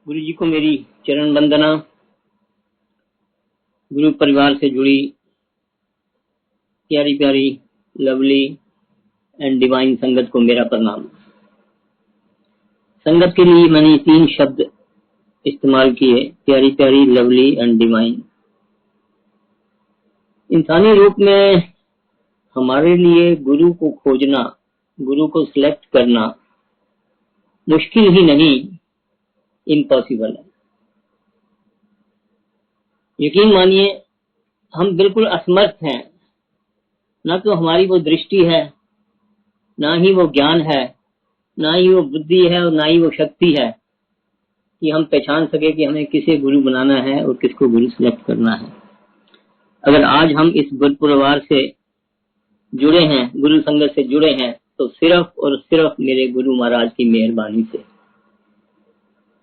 गुरु जी को मेरी चरण वंदना। गुरु परिवार से जुड़ी प्यारी प्यारी लवली एंड डिवाइन संगत को मेरा प्रणाम। संगत के लिए मैंने 3 शब्द इस्तेमाल किए, प्यारी प्यारी, लवली एंड डिवाइन। इंसानी रूप में हमारे लिए गुरु को खोजना, गुरु को सिलेक्ट करना मुश्किल ही नहीं, इम्पॉसिबल है। यकीन मानिए हम बिल्कुल असमर्थ हैं। ना तो हमारी वो दृष्टि है, ना ही वो ज्ञान है, ना ही वो बुद्धि है और ना ही वो शक्ति है कि हम पहचान सके कि हमें किसे गुरु बनाना है और किसको गुरु सिलेक्ट करना है। अगर आज हम इस गुरु परिवार से जुड़े हैं, गुरु संगत से जुड़े हैं, तो सिर्फ और सिर्फ मेरे गुरु महाराज की मेहरबानी से।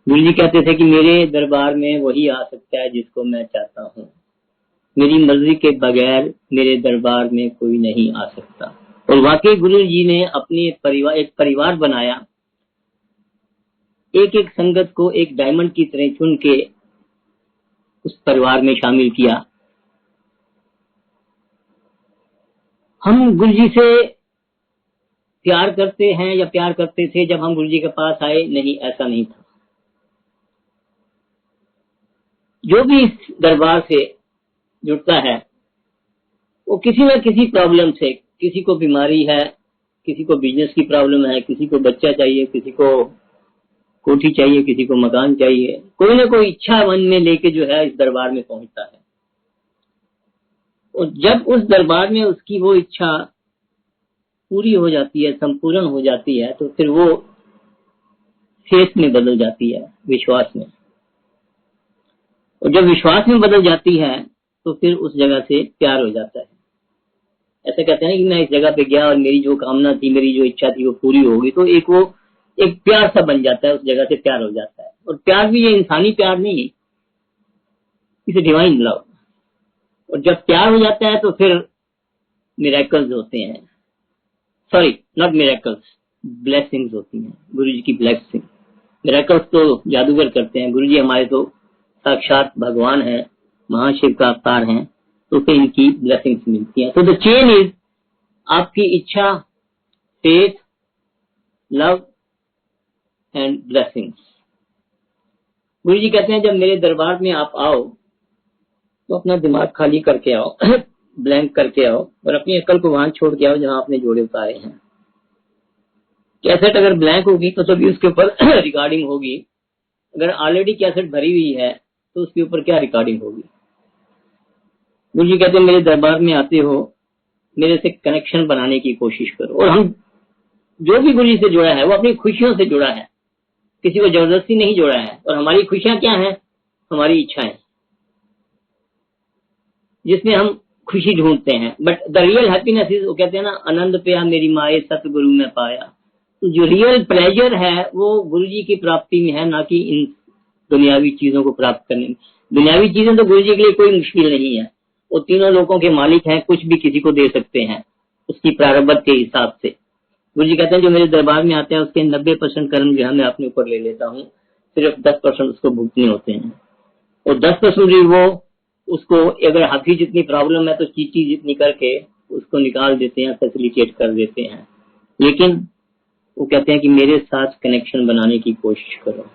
गुरु जी कहते थे कि मेरे दरबार में वही आ सकता है जिसको मैं चाहता हूँ, मेरी मर्जी के बगैर मेरे दरबार में कोई नहीं आ सकता। और वाकई गुरु जी ने अपने एक परिवार बनाया, एक एक संगत को एक डायमंड की तरह चुन के उस परिवार में शामिल किया। हम गुरु जी से प्यार करते हैं या प्यार करते थे जब हम गुरु जी के पास आए? नहीं, ऐसा नहीं था। जो भी इस दरबार से जुड़ता है वो किसी न किसी प्रॉब्लम से, किसी को बीमारी है, किसी को बिजनेस की प्रॉब्लम है, किसी को बच्चा चाहिए, किसी को कोठी चाहिए, किसी को मकान चाहिए, कोई ना कोई इच्छा मन में लेके जो है इस दरबार में पहुंचता है। और जब उस दरबार में उसकी वो इच्छा पूरी हो जाती है, संपूर्ण हो जाती है, तो फिर वो फेथ में बदल जाती है, विश्वास में। और जब विश्वास में बदल जाती है तो फिर उस जगह से प्यार हो जाता है। ऐसा कहते हैं कि मैं इस जगह पे गया और मेरी जो कामना थी, मेरी जो इच्छा थी वो पूरी हो गई, तो एक प्यार सा बन जाता है, उस जगह से प्यार हो जाता है। और प्यार भी ये इंसानी प्यार नहीं, इसे डिवाइन लव। और जब प्यार हो जाता है तो फिर मिरेकल्स होते हैं, सॉरी नॉट मिरेकल्स, ब्लेसिंग्स होती हैं, गुरु जी की ब्लेसिंग। मिरेकल्स तो जादूगर करते हैं, गुरु जी हमारे तो साक्षात भगवान है, महाशिव का अवतार हैं, तो फिर इनकी ब्लेसिंग्स मिलती हैं। तो द चेन इज आपकी इच्छा, फेथ, लव एंड ब्लेसिंग्स। गुरु जी कहते हैं जब मेरे दरबार में आप आओ तो अपना दिमाग खाली करके आओ ब्लैंक करके आओ और अपनी अकल को वहां छोड़ के आओ जहां आपने जोड़े उतारे हैं। कैसेट अगर ब्लैंक होगी तो तभी उसके ऊपर रिकॉर्डिंग होगी। अगर ऑलरेडी कैसेट भरी हुई है तो उसके ऊपर क्या रिकॉर्डिंग होगी? गुरु जी कहते हैं मेरे दरबार में आते हो, मेरे से कनेक्शन बनाने की कोशिश करो। और हम जो भी गुरु जी से जुड़ा है वो अपनी खुशियों से जुड़ा है, किसी को जबरदस्ती नहीं जोड़ा है। और हमारी खुशियां क्या हैं? हमारी इच्छाएं, जिसमें हम खुशी ढूंढते हैं। But the real happiness is, वो कहते हैं ना, आनंद पाया मेरी माए सतगुरु में पाया। तो जो रियल प्लेजर है वो गुरु जी की प्राप्ति में है, ना कि इन दुनियावी चीजों को प्राप्त करने में। दुनियावी चीजें तो गुरु जी के लिए कोई मुश्किल नहीं है, वो तीनों लोगों के मालिक हैं, कुछ भी किसी को दे सकते हैं उसकी प्रारब्ध के हिसाब से। गुरु जी कहते हैं जो मेरे दरबार में आते हैं उसके 90% कर्म जो है मैं अपने ऊपर ले लेता हूँ, सिर्फ 10% उसको भुगतने होते हैं। और 10% भी वो उसको, अगर हाथी जितनी प्रॉब्लम है तो चीटी जितनी करके उसको निकाल देते हैं, फैसिलिटेट कर देते हैं। लेकिन वो कहते हैं कि मेरे साथ कनेक्शन बनाने की कोशिश करो।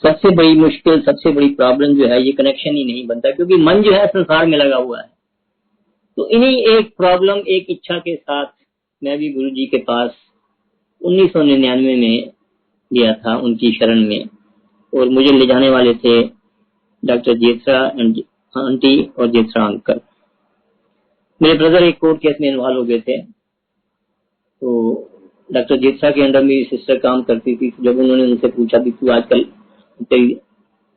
सबसे बड़ी मुश्किल, सबसे बड़ी प्रॉब्लम जो है ये कनेक्शन ही नहीं बनता, क्योंकि मन जो है संसार में लगा हुआ है। तो इन्हीं एक प्रॉब्लम, एक इच्छा के साथ मैं भी गुरु जी के पास 1999 में गया था, उनकी शरण में। और मुझे ले जाने वाले थे डॉक्टर जेसरा आंटी और जेसरा अंकल। मेरे ब्रदर एक कोर्ट केस में इन्वॉल्व हो गए थे, तो डॉक्टर जेसरा के अंडर मेरी सिस्टर काम करती थी। जब उन्होंने उनसे पूछा कि तू आजकल तेरी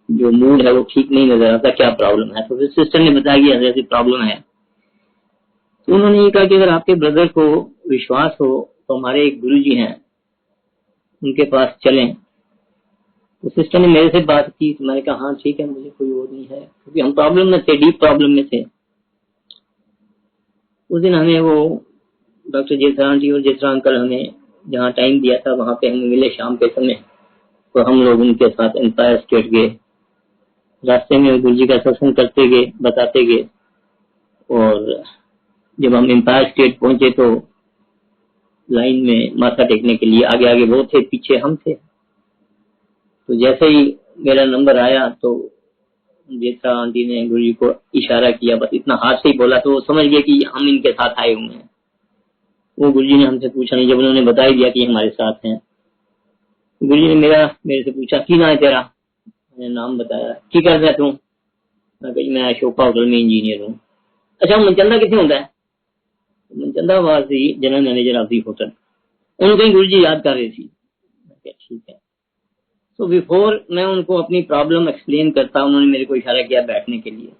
जो मूड है वो ठीक नहीं नजर आता, क्या प्रॉब्लम है? तो फिर सिस्टर ने बताया कि ऐसी प्रॉब्लम है। तो उन्होंने ये कहा कि अगर आपके ब्रदर को विश्वास हो तो हमारे एक गुरु जी हैं, उनके पास चलें। तो सिस्टर ने मेरे से बात की, तो मैंने कहा हाँ ठीक है, मुझे कोई वो नहीं है, क्योंकि हम प्रॉब्लम में थे, डीप प्रॉब्लम में थे। उस दिन हमें वो डॉक्टर जेसरा आंटी और जेसरा अंकल हमें जहाँ टाइम दिया था वहां पे हमें मिले शाम के समय। तो हम लोग उनके साथ एम्पायर स्टेट गए। रास्ते में गुरु जी का सत्संग करते गए, बताते गए, और जब हम एम्पायर स्टेट पहुंचे तो लाइन में माथा टेकने के लिए आगे आगे वो थे, पीछे हम थे। तो जैसे ही मेरा नंबर आया तो जेठा आंटी ने गुरु जी को इशारा किया, बस इतना हाथ से ही बोला तो वो समझ गए कि हम इनके साथ आए हुए हैं। वो गुरु जी ने हमसे पूछा नहीं, जब उन्होंने बता ही दिया कि हमारे साथ हैं, गुरु जी ने मेरे से पूछा की ना है तेरा। मैंने नाम बताया। की कर रहा तू? मैं अशोका होटल में इंजीनियर हूँ। अच्छा मनचंदा कितने होता है? Manchanda was the general manager of the hotel. उनको कहीं गुरु जी याद कर रही थी। ठीक है। तो बिफोर मैं उनको अपनी प्रॉब्लम एक्सप्लेन करता, उन्होंने मेरे को इशारा किया बैठने के लिए।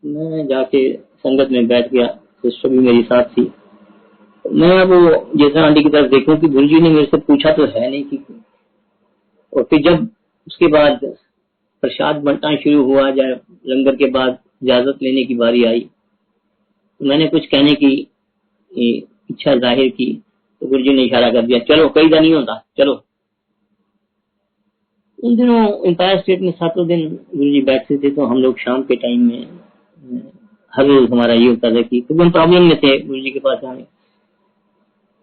मैं जाके संगत में बैठ गया, सिस्टर भी मेरी साथ थी। मैं वो जैसा आंटी की तरफ देखूं कि गुरु जी ने मेरे से पूछा तो है नहीं कि, और फिर जब उसके बाद प्रसाद बंटना शुरू हुआ, लंगर के बाद इजाजत लेने की बारी आई, तो मैंने कुछ कहने की इच्छा जाहिर की, तो गुरु जी ने इशारा कर दिया, चलो कहीं का नहीं होता, चलो। उन दिनों एम्पायर स्टेट में 7 दिन गुरु जी बैठते थे, तो हम लोग शाम के टाइम में हर रोज हमारा ये होता था कि हम प्रॉब्लम में थे गुरु जी के पास आए।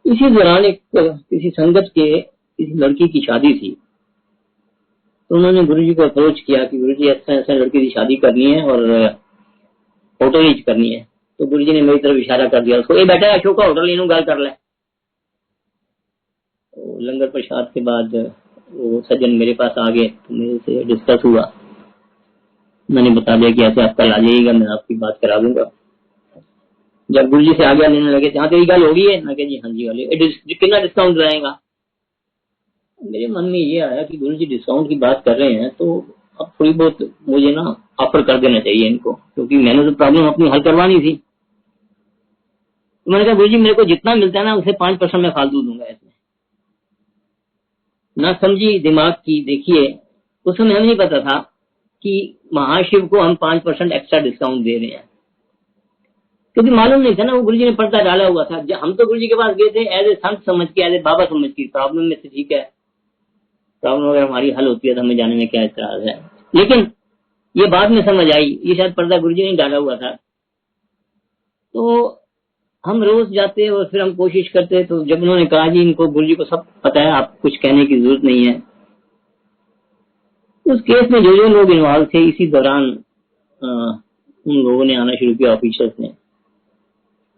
इसी दौरान एक किसी संगत के किसी लड़की की शादी थी, तो उन्होंने गुरु जी को अप्रोच किया कि गुरु जी ऐसा ऐसा लड़की की शादी करनी है और फोटो रीच करनी है। तो गुरु जी ने मेरी तरफ इशारा कर दिया उसको, ए बेटा अशोका होटल इनू गल कर ले। तो लंगर प्रसाद के बाद वो सज्जन मेरे पास आ गए, तो मेरे से डिस्कस हुआ। मैंने बता दिया कि ऐसे आप कल आ जाइएगा, मैं आपकी बात करा दूंगा। जब गुरु जी से आज्ञा लेने लगे, जहाँ तेरी गल होगी है, मैं कहा जी हाँ जी वाले, कितना डिस्काउंट रहेगा? मेरे मन में ये आया कि गुरु जी डिस्काउंट की बात कर रहे हैं, तो अब थोड़ी बहुत मुझे ना ऑफर कर देना चाहिए इनको, क्योंकि मैंने तो प्रॉब्लम अपनी हल करवानी थी। तो मैंने कहा गुरु जी मेरे को जितना मिलता है ना उसे 5% मैं फालतू दूंगा इसमें। ना समझी दिमाग की। देखिए उस समय हमें नहीं पता था कि महाशिव को हम 5% एक्स्ट्रा डिस्काउंट दे रहे हैं, क्योंकि मालूम नहीं था ना, वो गुरु जी ने पर्दा डाला हुआ था। हम तो गुरु जी के पास गए थे एज ए संत समझ के, एज ए बाबा समझ के, प्रॉब्लम में से ठीक है, प्रॉब्लम अगर हमारी हल होती है तो हमें जाने में क्या इतराज है। लेकिन ये बाद में समझ आई, ये शायद पर्दा गुरु जी ने डाला हुआ था। तो हम रोज जाते और फिर हम कोशिश करते, तो जब उन्होंने कहा जी इनको गुरु जी को सब पता है, आप कुछ कहने की जरूरत नहीं है। उस केस में जो जो लोग इन्वॉल्व थे, इसी दौरान उन लोगों ने आना शुरू किया, ऑफिसर्स ने।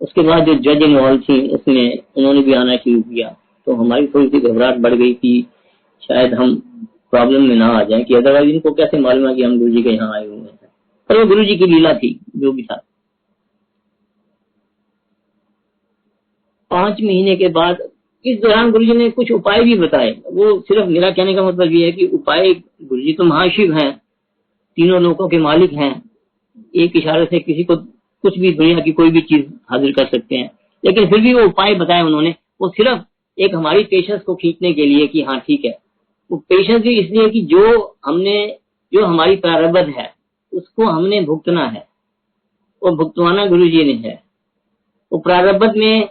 उसके बाद जो जज इन्वॉल्व थी उसमें उन्होंने भी आना शुरू किया। तो हमारी थोड़ी सी घबराहट बढ़ गई कि शायद हम प्रॉब्लम में ना आ जाए, कि अदरवाइज इनको कैसे मालूम है कि हम गुरु जी के यहाँ आए हुए हैं। पर वो गुरु जी की लीला थी, जो भी था। 5 महीने के बाद इस दौरान गुरु जी ने कुछ उपाय भी बताए। वो सिर्फ मेरा कहने का मतलब ये है कि उपाय, गुरु जी तो महाशिव हैं, तीनों लोकों के मालिक हैं, एक इशारे से किसी को कुछ भी, दुनिया की कोई भी चीज हाजिर कर सकते हैं। लेकिन फिर भी वो उपाय बताए उन्होंने, वो सिर्फ एक हमारी पेशेंस को खींचने के लिए कि हाँ ठीक है। वो पेशेंस भी इसलिए कि जो हमारी प्रारब्ध है उसको हमने भुगतना है, वो भुगतवाना गुरु जी ने है। वो प्रारब्ध में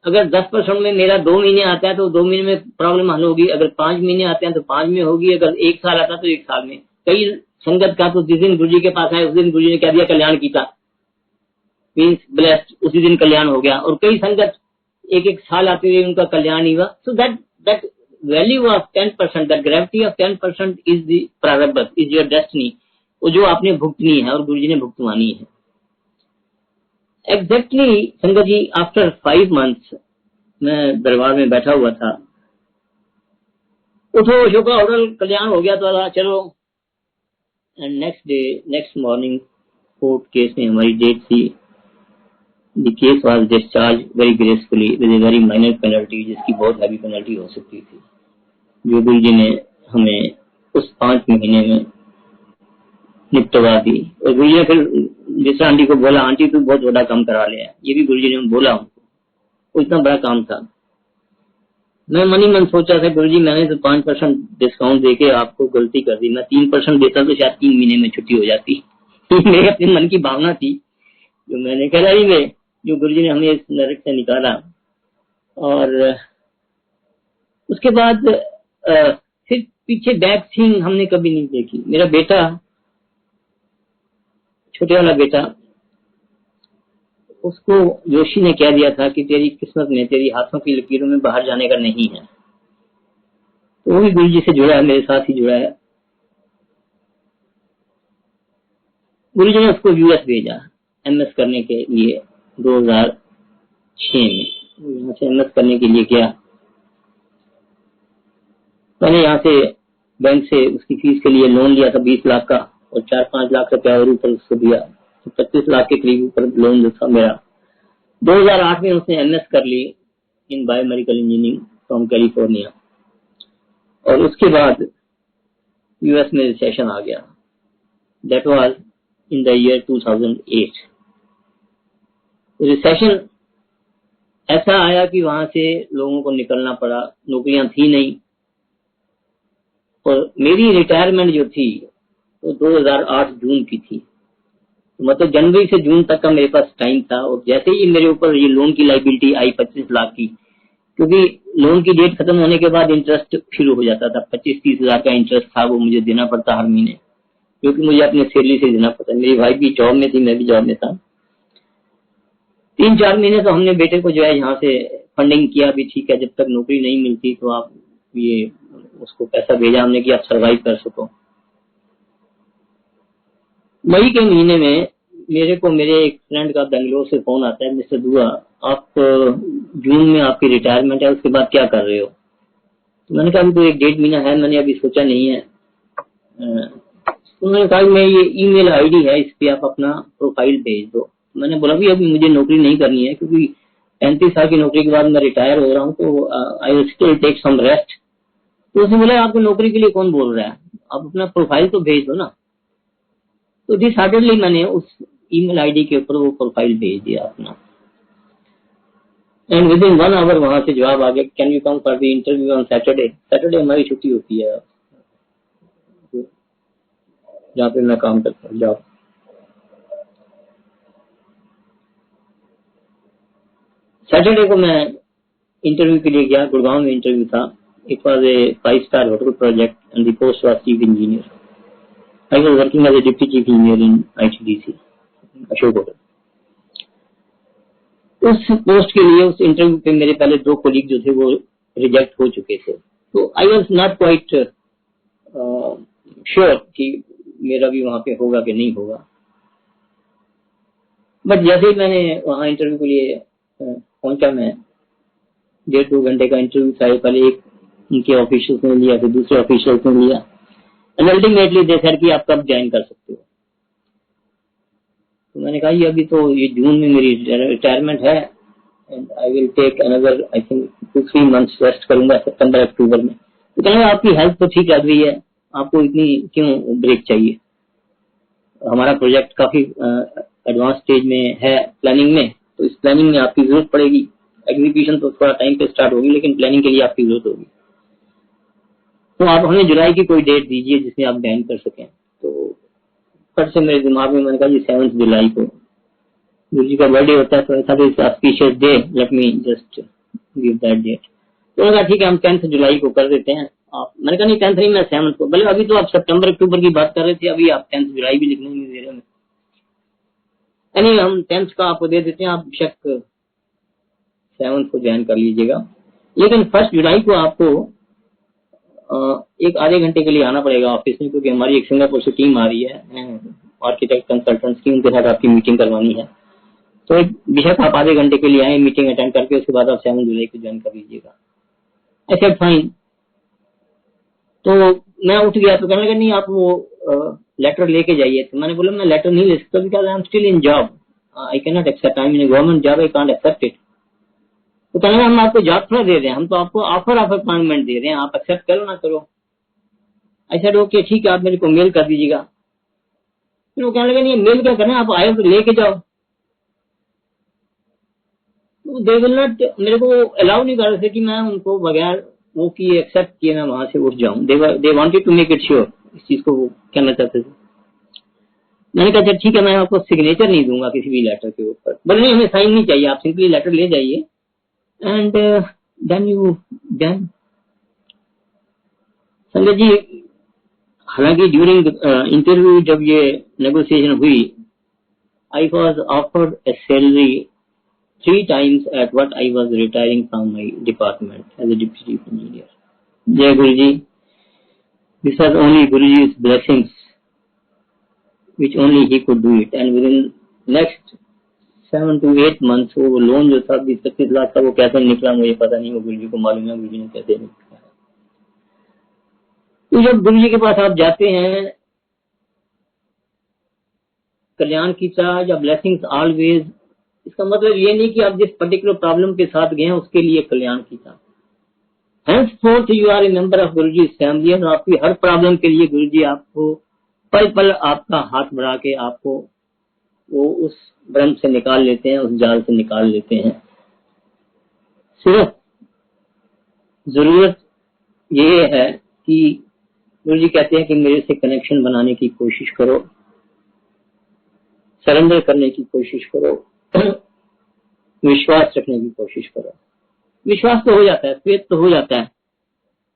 अगर 10% में मेरा 2 महीने आता है तो 2 महीने में प्रॉब्लम हल होगी, अगर 5 महीने आते हैं तो 5 में होगी, अगर 1 साल आता है तो 1 साल में। कई संगत का तो जिस दिन गुरु जी के पास आए उस दिन गुरु जी ने कह दिया कल्याण कीता, मीन्स ब्लेस्ड, उसी दिन कल्याण हो गया। और कई संगत 1-1 साल आते हुए उनका कल्याण नहीं हुआ। So that value of 10%, that gravity of 10% is the प्रारब्ध, इज योर डेस्टिनी, वो जो आपने भुगतनी है और गुरु जी ने भुगतवानी है। एग्जैक्टली संगत जी, आफ्टर 5 months मैं दरबार में बैठा हुआ था, उठो अशोका होटल कल्याण हो गया तो चलो। And next morning court case में हमारी डेट थी। The case was discharge very gracefully with a very minor penalty, जिसकी बहुत हैवी पेनल्टी हो सकती थी, जो गुरु जी ने हमें उस 5 महीने में निपटवा दी। और गुरु जी ने फिर जिस आंटी को बोला, आंटी तू बहुत बड़ा काम करा लिया, ये भी गुरु जी ने बोला उनको, इतना बड़ा काम था। मैं मन ही मन सोचा था गुरु जी मैंने तो 5% डिस्काउंट देके आपको गलती कर दी, मैं 3% देता तो शायद 3 महीने में छुट्टी हो जाती। मेरे अपने मन की भावना थी जो मैंने कहा ही में, जो गुरु जी ने हमें इस नरक से निकाला। और उसके बाद फिर पीछे बैक थिंग हमने कभी नहीं देखी। मेरा बेटा, छोटे वाला बेटा, उसको जोशी ने कह दिया था कि तेरी किस्मत में, तेरी हाथों की लकीरों में बाहर जाने का नहीं है। तो वो भी गुरु जी से जुड़ा है, मेरे साथ ही जुड़ा है। गुरु जी ने उसको यूएस भेजा एमएस करने के लिए 2006 में। यहाँ से एमएस करने के लिए गया। मैंने यहाँ से बैंक से उसकी फीस के लिए लोन लिया था 20 लाख का, और 4-5 लाख रुपया और ऊपर उसको दिया, तो 25 लाख के करीब ऊपर लोन जो था मेरा। 2008 में उसने एमएस कर ली इन बायोमेडिकल इंजीनियरिंग फ्रॉम कैलिफोर्निया। और उसके बाद यूएस में रिसेशन आ गया। That was in the year 2008। Recession ऐसा आया कि वहां से लोगों को निकलना पड़ा, नौकरियां थी नहीं। और मेरी रिटायरमेंट जो थी वो 2008 जून की थी, मतलब जनवरी से जून तक का मेरे पास टाइम था। और जैसे ही मेरे ऊपर ये लोन की लाइबिलिटी आई 25 लाख की, क्योंकि लोन की डेट खत्म होने के बाद इंटरेस्ट शुरू हो जाता था, 25-30 हजार का इंटरेस्ट था, वो मुझे देना पड़ता हर महीने, क्योंकि मुझे अपने सैलरी से देना पड़ता। मेरी वाइफ भी जॉब में थी, मैं भी जॉब में था। 3-4 महीने तो हमने बेटे को जो है यहाँ से फंडिंग किया भी, ठीक है जब तक नौकरी नहीं मिलती तो आप ये उसको पैसा भेजा हमने कि आप सरवाइव कर सको। मई के महीने में मेरे को मेरे एक फ्रेंड का बेंगलोर से फोन आता है, मिस्टर दुआ आप जून में आपकी रिटायरमेंट है, उसके बाद क्या कर रहे हो? तो मैंने कहा अभी तो 1-1.5 महीना है, मैंने अभी सोचा नहीं है। उन्होंने कहा मैं ये ईमेल आईडी है, इस पे आप अपना प्रोफाइल भेज दो। मैंने बोला भी अभी मुझे नौकरी नहीं करनी है, क्योंकि 35 साल की नौकरी के बाद मैं रिटायर हो रहा हूँ, तो I will still take some rest. तो उसने बोला आपको नौकरी के लिए कौन बोल रहा है, आप अपना प्रोफाइल तो भेज दो ना। तो डिसाइडेडली मैंने उस ईमेल आईडी के ऊपर वो प्रोफाइल भेज दिया अपना, एंड विद इन 1 आवर वहां से जवाब आ गया, can you come for the interview on Saturday. Saturday हमारी छुट्टी होती है जहाँ पे मैं काम करता हूँ जॉब। सैटरडे को मैं इंटरव्यू के लिए गया, गुड़गांव में इंटरव्यू था। It was a five star hotel project and the post was chief engineer. I was working as a deputy chief engineer in ITDC Ashok hotel. उस पोस्ट के लिए उस इंटरव्यू पे मेरे पहले 2 कोलीग जो थे वो रिजेक्ट हो चुके थे, तो I was not quite sure कि मेरा भी वहां पे होगा कि नहीं होगा। बट जैसे ही मैंने वहां इंटरव्यू के लिए पहुंचा, मैं 1.5-2 घंटे का इंटरव्यू था। पहले एक उनके ऑफिशियल्स ने लिया, फिर दूसरे ऑफिशियल्स ने लिया, एंड अल्टीमेटली दे सेड कि आप कब ज्वाइन कर सकते हो। तो मैंने कहा ये अभी तो ये जून में मेरी रिटायरमेंट है, and I will take another I think 2-3 months rest करूंगा सितंबर अक्टूबर में। तो कहने आपकी हेल्थ तो ठीक लग रही है, आपको इतनी क्यों ब्रेक चाहिए? हमारा प्रोजेक्ट काफी एडवांस स्टेज में है, प्लानिंग में, तो इस प्लानिंग में आपकी जरूरत पड़ेगी। एग्जीक्यूशन तो थोड़ा टाइम पे स्टार्ट होगी, लेकिन प्लानिंग के लिए आपकी जरूरत होगी। तो आप हमें जुलाई की कोई डेट दीजिए जिसमें आप ज्वाइन कर सकें। तो फट से मेरे दिमाग में मैंने कहा जी 7 जुलाई को गुरु जी का बर्थडे होता है, तो ऐसा कोई auspicious day, let me just give that date. तो उन्होंने कहा ठीक है हम 10 जुलाई को कर देते हैं। आप, मैंने कहा नहीं 10 नहीं, मैं 7 को। बोले अभी तो आप सितंबर अक्टूबर की बात कर रहे थे, अभी आप 10 जुलाई भी लिखने नहीं दे रहे हैं। यानी हम 10 का आपको दे देते हैं, आप बेशक 7 को ज्वाइन कर लीजिएगा, लेकिन 1 जुलाई को आपको एक आधे घंटे के लिए आना पड़ेगा ऑफिस में, क्योंकि हमारी एक सिंगापुर से टीम आ रही है आर्किटेक्ट कंसल्टेंट्स की, उनके साथ आपकी मीटिंग करवानी है। तो बेशक आप आधे घंटे के लिए आए, मीटिंग अटेंड करके उसके बाद आप 7 जुलाई को ज्वाइन कर लीजिएगा। I said fine. तो मैं उठ गया, तो कहने लगा नहीं आप वो लेटर लेके जाइए। तो मैंने बोला मैं लेटर नहीं ले सकता, because I am still in job, I can not accept, I am in government job, I can't accept it. तो कहने लगा हम आपको जॉब थोड़ा दे रहे हैं, हम तो आपको ऑफर ऑफ अपॉइंटमेंट दे रहे हैं, आप एक्सेप्ट करो ना करो। आई सेड ओके ठीक है, आप मेरे को मेल कर दीजिएगा। फिर वो कहने लगा नहीं मेल क्या करना, आप आए तो लेके जाओ। तो दे विल नॉट, मेरे को अलाउ नहीं कर रहे थे कि मैं उनको बगैर वो की एक्सेप्ट किए मैं वहां से उठ जाऊं। They wanted to make it sure, इस चीज को वो कहना चाहते थे। मैंने कहा ठीक है मैं आपको सिग्नेचर नहीं दूंगा किसी भी लेटर के ऊपर। बोले नहीं हमें साइन नहीं चाहिए, आप सिंपली लेटर ले जाइए एंड देन यू देन संगत जी, हालांकि ड्यूरिंग इंटरव्यू जब ये नेगोशिएशन हुई, I was offered A salary 3 times at what I was retiring from my department as a deputy chief engineer. Jai Guruji, this was only Guruji's blessings, which only he could do it. And within next 7 to 8 months, वो loan जो था 20-25 लाख का, वो कैसे निकला मुझे पता नहीं, वो गुरुजी को मालूम है गुरुजी ने कैसे निकला। तो जब गुरुजी के पास आप जाते हैं, कल्याण की चाह या ब्लेसिंग्स ऑलवेज, इसका मतलब ये नहीं कि आप जिस पर्टिकुलर प्रॉब्लम के साथ गए हैं उसके लिए कल्याण की था। henceforth you are a member of Guruji's family, और आपकी हर प्रॉब्लम के लिए गुरुजी आपको पल पल आपका हाथ बढ़ा के आपको वो उस भ्रम से निकाल लेते हैं, उस जाल से निकाल लेते हैं। सिर्फ जरूरत ये है कि गुरुजी कहते हैं कि मेरे से कनेक्शन बनाने की कोशिश करो, सरेंडर करने की कोशिश करो, विश्वास रखने की कोशिश करो। विश्वास तो हो जाता है, फेथ तो हो जाता है,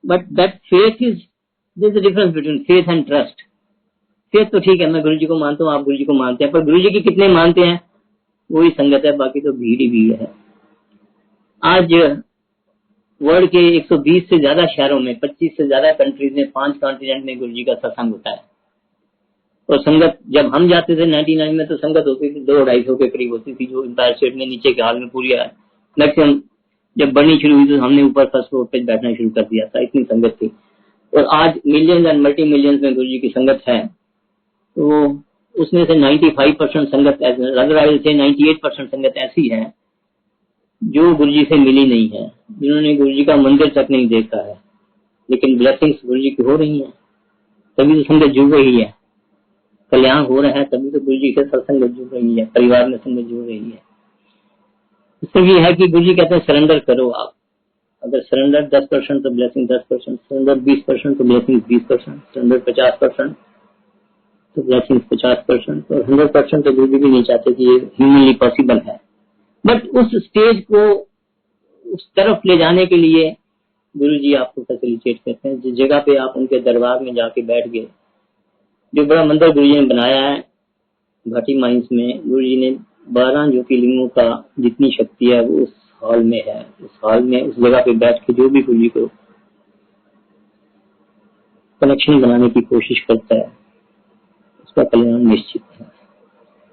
but that faith is, there is a difference between faith and trust. Faith तो ठीक है, मैं गुरुजी को मानता हूँ, आप गुरुजी को मानते हैं, पर गुरुजी की कितने मानते हैं वही संगत है, बाकी तो भीड़ ही भीड़ है। आज वर्ल्ड के 120 से ज्यादा शहरों में, 25 से ज्यादा कंट्रीज में, 5 कॉन्टिनेंट में गुरुजी का सत्संग होता है। और संगत जब हम जाते थे 99 में, तो संगत होती थी 200-250 के करीब होती थी, जो एम्पायर स्टेट में नीचे के हाल में पूरी है। मैक्सिमम जब बढ़नी शुरू हुई तो हमने ऊपर फर्स्ट फ्लोर पे बैठना शुरू कर दिया था, इतनी संगत थी। और आज मिलियंस एंड मल्टी मिलियंस में गुरुजी की संगत है, तो उसमें से 95% संगत, 98% संगत ऐसी है जो गुरुजी से मिली नहीं है, जिन्होंने गुरुजी का मंदिर तक नहीं देखा है, लेकिन ब्लेसिंग्स गुरुजी की हो रही है, तभी तो संगत जुड़ रही है, कल्याण हो रहा है, तभी तो गुरुजी के सत्संग जुड़ रही है, परिवार में संगत जुड़ रही है। इससे ये है कि गुरुजी कहते हैं सरेंडर करो आप। अगर सरेंडर 10% तो ब्लेसिंग 10%, सरेंडर 20% तो ब्लेसिंग 20%, सरेंडर 50% तो ब्लेसिंग 50%, और 100% तो गुरुजी भी नहीं चाहते कि ये ह्यूमनली पॉसिबल है। बट उस स्टेज को उस तरफ ले जाने के लिए गुरुजी आपको फैसिलिटेट करते हैं। जिस जगह पे आप उनके दरबार में जाके बैठ गए, जो बड़ा मंदिर गुरुजी ने बनाया है घाटी माइंस में, गुरुजी ने 12 ज्योतिर्लिंगों का जितनी शक्ति है वो उस हॉल में है। उस हॉल में, उस जगह पे बैठ के जो भी गुरुजी को कनेक्शन बनाने की कोशिश करता है, उसका कल्याण निश्चित है,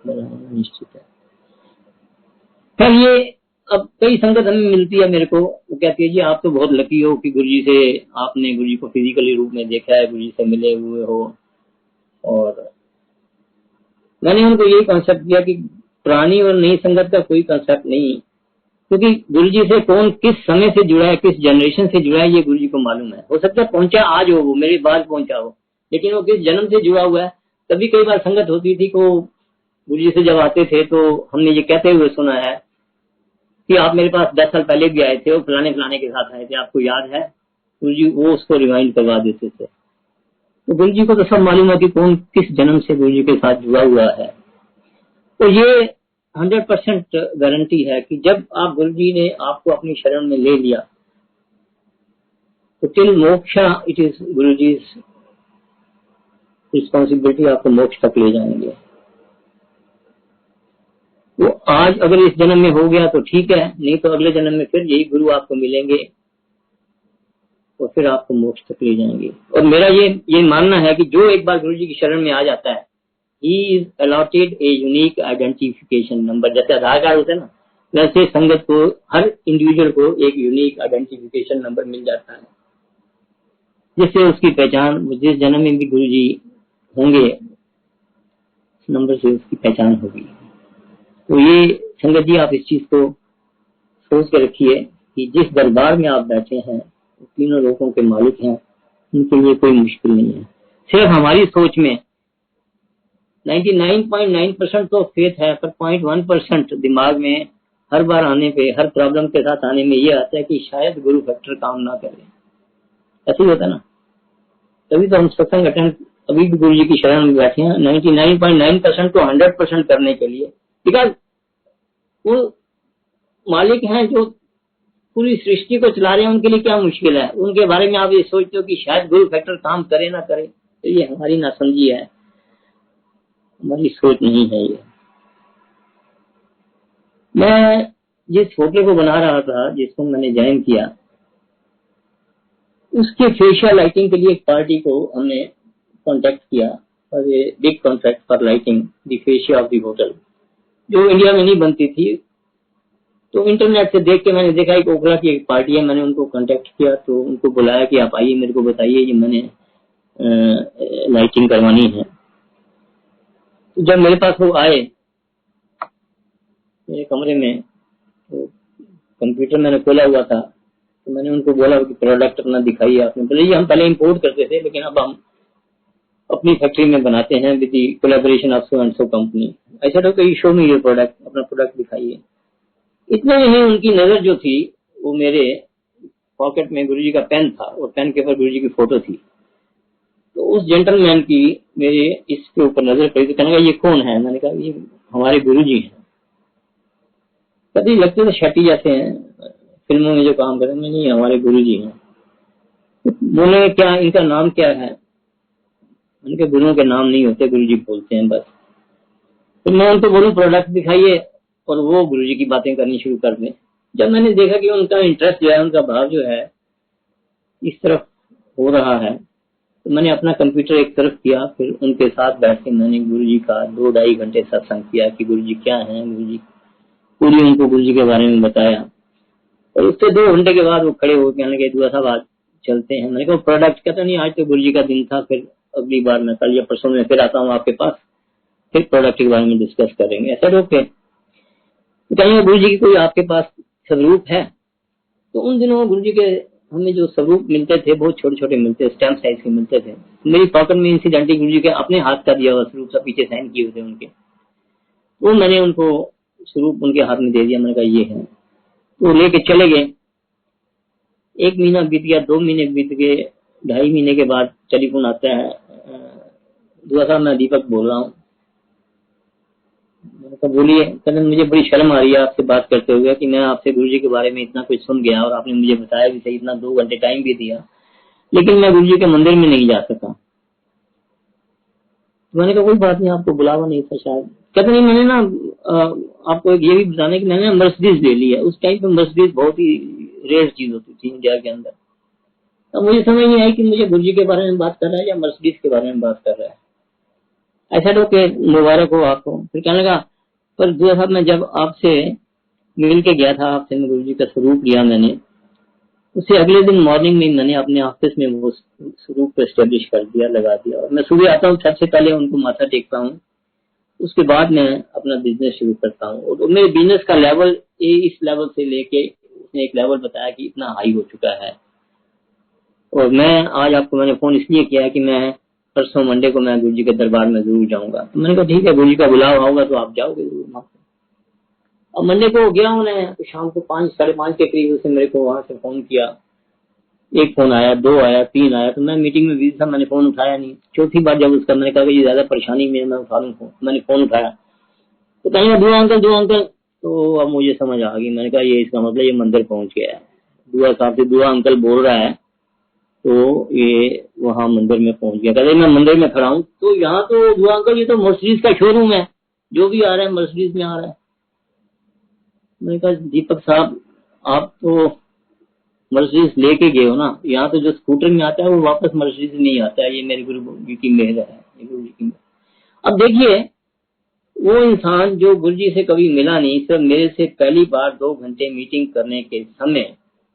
निश्चित है। फिर ये अब कई संगत हमें मिलती है, मेरे को वो कहती है जी आप तो बहुत लकी हो कि गुरुजी से आपने गुरुजी को फिजिकली रूप में देखा है, गुरुजी से मिले हुए हो। और मैंने उनको यही कॉन्सेप्ट दिया कि पुरानी और नई संगत का कोई कॉन्सेप्ट नहीं, क्योंकि गुरुजी से कौन किस समय से जुड़ा है, किस जनरेशन से जुड़ा है, ये गुरुजी को मालूम है। हो सकता है पहुंचा आज हो, वो मेरे बाद पहुंचा हो, लेकिन वो किस जन्म से जुड़ा हुआ है। तभी कई बार संगत होती थी को गुरुजी से जब आते थे तो हमने ये कहते हुए सुना है कि आप मेरे पास 10 साल पहले भी आए थे और फलाने फलाने के साथ आए थे, आपको याद है? गुरुजी वो उसको रिमाइंड करवा देते थे। तो गुरुजी को तो सब मालूम है कि कौन किस जन्म से गुरुजी के साथ जुड़ा हुआ है। तो ये 100% गारंटी है कि जब आप गुरुजी ने आपको अपनी शरण में ले लिया तो till moksha it is Guruji responsibility, आपको मोक्ष तक ले जाएंगे। वो आज अगर इस जन्म में हो गया तो ठीक है, नहीं तो अगले जन्म में फिर यही गुरु आपको मिलेंगे और फिर आपको मोक्ष तक ले जाएंगे। और मेरा ये मानना है कि जो एक बार गुरुजी की शरण में आ जाता है, he is allotted a unique identification number। जैसे आधार कार्ड होता है ना, वैसे संगत को, हर इंडिविजुअल को एक यूनिक आइडेंटिफिकेशन नंबर मिल जाता है, जिससे उसकी पहचान, जिस जन्म में भी गुरुजी होंगे उस नंबर से उसकी पहचान होगी। तो ये संगत जी आप इस चीज को सोच के रखिए कि जिस दरबार में आप बैठे हैं तीनों लोगों के मालिक हैं, उनके लिए कोई मुश्किल नहीं है। सिर्फ हमारी सोच में 99.9% तो फेथ है, पर 0.1% दिमाग में हर बार आने पे, हर प्रॉब्लम के साथ आने में ये आता है कि शायद गुरु फैक्टर काम ना करे। ऐसे ही होता है ना, तभी तो हम सत्संग अटेंड अभी भी गुरु जी की शरण में बैठे हैं 99.9% को 100% करने के लिए। बिकॉज वो मालिक हैं जो पूरी सृष्टि को चला रहे हैं, उनके लिए क्या मुश्किल है? उनके बारे में आप ये सोचते हो कि शायद गुरु फैक्टर काम करे ना करे, तो ये हमारी नासमझी है, हमारी सोच नहीं है ये। मैं जिस होटल को बना रहा था, जिसको मैंने ज्वाइन किया, उसके फेशियल लाइटिंग के लिए एक पार्टी को हमने कॉन्टेक्ट किया और ये big contract for lighting the fascia of the hotel, जो इंडिया में नहीं बनती थी। तो इंटरनेट से देख के मैंने देखा एक ओखला की एक पार्टी है, मैंने उनको कांटेक्ट किया, तो उनको बुलाया कि आप आइए, मेरे को बताइए कि मैंने लाइटिंग करवानी है। तो जब मेरे पास वो आए मेरे कमरे में, तो कंप्यूटर मैंने खोला हुआ था, तो मैंने उनको बोला कि प्रोडक्ट अपना दिखाइए। आपने बोले ये हम पहले इंपोर्ट करते थे, लेकिन अब हम अपनी फैक्ट्री में बनाते हैं with the collaboration of so and so company. ऐसा तो कोई शो मी योर प्रोडक्ट, अपना प्रोडक्ट दिखाइए। इतने में ही उनकी नजर जो थी वो मेरे पॉकेट में गुरुजी का पेन था और पेन के ऊपर गुरुजी की फोटो थी। तो उस जेंटलमैन की मेरे इसके ऊपर नजर पड़ी, तो कहने का ये कौन है? मैंने कहा ये हमारे गुरुजी हैं। कभी लगते तो शेट्टी जैसे हैं, फिल्मों में जो काम करते हैं, नहीं हमारे गुरुजी हैं। बोले क्या इनका नाम क्या है? उनके गुरुओं के नाम नहीं होते, गुरुजी बोलते हैं बस। तो मैं उनको बोलूं प्रोडक्ट दिखाइए और वो गुरुजी की बातें करनी शुरू कर दें। जब मैंने देखा कि उनका इंटरेस्ट जो है, उनका भाव जो है इस तरफ हो रहा है, तो मैंने अपना कंप्यूटर एक तरफ किया, फिर उनके साथ बैठ के मैंने गुरुजी का 2-2.5 घंटे सत्संग किया कि गुरुजी क्या है, गुरुजी पूरी उनको गुरुजी के बारे में बताया। और उससे 2 घंटे के बाद वो खड़े होकर कहने लगे दुआ साहब आज चलते हैं। मैंने कहा प्रोडक्ट कहता नहीं, आज तो गुरुजी का दिन था, फिर अगली बार मैं कल या परसों में फिर आता हूँ आपके पास, फिर प्रोडक्ट के बारे में डिस्कस करेंगे। ऐसा रोके तो कहेंगे गुरुजी की कोई आपके पास स्वरूप है? तो उन दिनों गुरुजी के हमें जो स्वरूप मिलते थे बहुत छोटे छोटे मिलते, स्टैम्प साइज के मिलते थे। मेरी पॉकेट में इंसिडेंटली गुरुजी के अपने हाथ का दिया हुआ स्वरूप सब पीछे साइन किए हुए थे उनके, वो मैंने उनको स्वरूप उनके हाथ में दे दिया। मैंने कहा ये है, तो लेके चले गए। 1 महीना बीत गया, 2 महीने बीत गए, 2.5 महीने के बाद टेलीफोन आता है, दुआ साहब मैं दीपक बोल रहा हूँ। मैंने कहा बोलिए। कहते मुझे बड़ी शर्म आ रही है आपसे बात करते हुए कि मैं आपसे गुरुजी के बारे में इतना कुछ सुन गया और आपने मुझे बताया भी सही, इतना 2 घंटे टाइम भी दिया, लेकिन मैं गुरुजी के मंदिर में नहीं जा सका। मैंने कहा कोई बात नहीं, आपको बुलावा नहीं था शायद। कहते नहीं मैंने ना आपको ये भी बताना कि मैंने मर्सिडीज ले ली है। उस टाइम पे मर्सिडीज बहुत ही रेयर चीज होती थी इंडिया के अंदर। अब मुझे समझ नहीं आई कि मुझे गुरुजी के बारे में बात कर रहा है या मर्सिडीज के बारे में बात कर रहा है। ऐसा तो के मुबारक हो आपको। फिर कहने लगा पर दुआ साहब मैं जब आपसे मिल के गया था, आपसे गुरुजी का स्वरूप लिया मैंने, उससे अगले दिन मॉर्निंग में मैंने अपने ऑफिस में वो स्वरूप को एस्टेब्लिश कर दिया, लगा दिया। और मैं सुबह आता हूँ, सबसे पहले उनको माथा टेकता हूँ, उसके बाद मैं अपना बिजनेस शुरू करता हूँ। और मेरे बिजनेस का लेवल इस लेवल से लेके उसने एक लेवल बताया कि इतना हाई हो चुका है। और मैं आज आपको मैंने फोन इसलिए किया है कि मैं परसों मंडे को मैं गुरुजी के दरबार में जरूर जाऊंगा। तो मैंने कहा ठीक है, गुरुजी का बुलावा होगा तो आप जाओगे जरूर वहां पे। अब मंडे को गया उन्हें, तो शाम को 5-5:30 के करीब उसने मेरे को वहां से फोन किया। एक फोन आया, 2 आया, 3 आया, तो मैं मीटिंग में बिजी था, मैंने फोन उठाया नहीं। चौथी बार जब उसका मैंने कहा कि ये ज्यादा परेशानी में मैं उठा लूं फोन, मैंने फोन उठाया तो कहेंगे दुआ अंकल। तो अब मुझे समझ आ गई, मैंने कहा ये इसका मतलब ये मंदिर पहुंच गया है। दुआ साहब से दुआ अंकल बोल रहा है, तो ये वहां मंदिर में पहुंच गया। कहते मैं मंदिर में खड़ा हूँ, तो यहाँ तो दुआ अंकल ये तो मर्सिडीज का शोरूम है, जो भी आ रहा है मर्सिडीज में आ रहा है। मैंने कहा दीपक साहब आप तो मर्सिडीज लेके गए हो ना, यहाँ तो जो स्कूटर में आता है वो वापस मर्सिडीज में ही आता है। ये मेरे गुरु जी की मेहर है, ये गुरु जी की मेहर। अब देखिए वो इंसान जो गुरु जी से कभी मिला नहीं, सिर्फ मेरे से पहली बार 2 घंटे मीटिंग करने के समय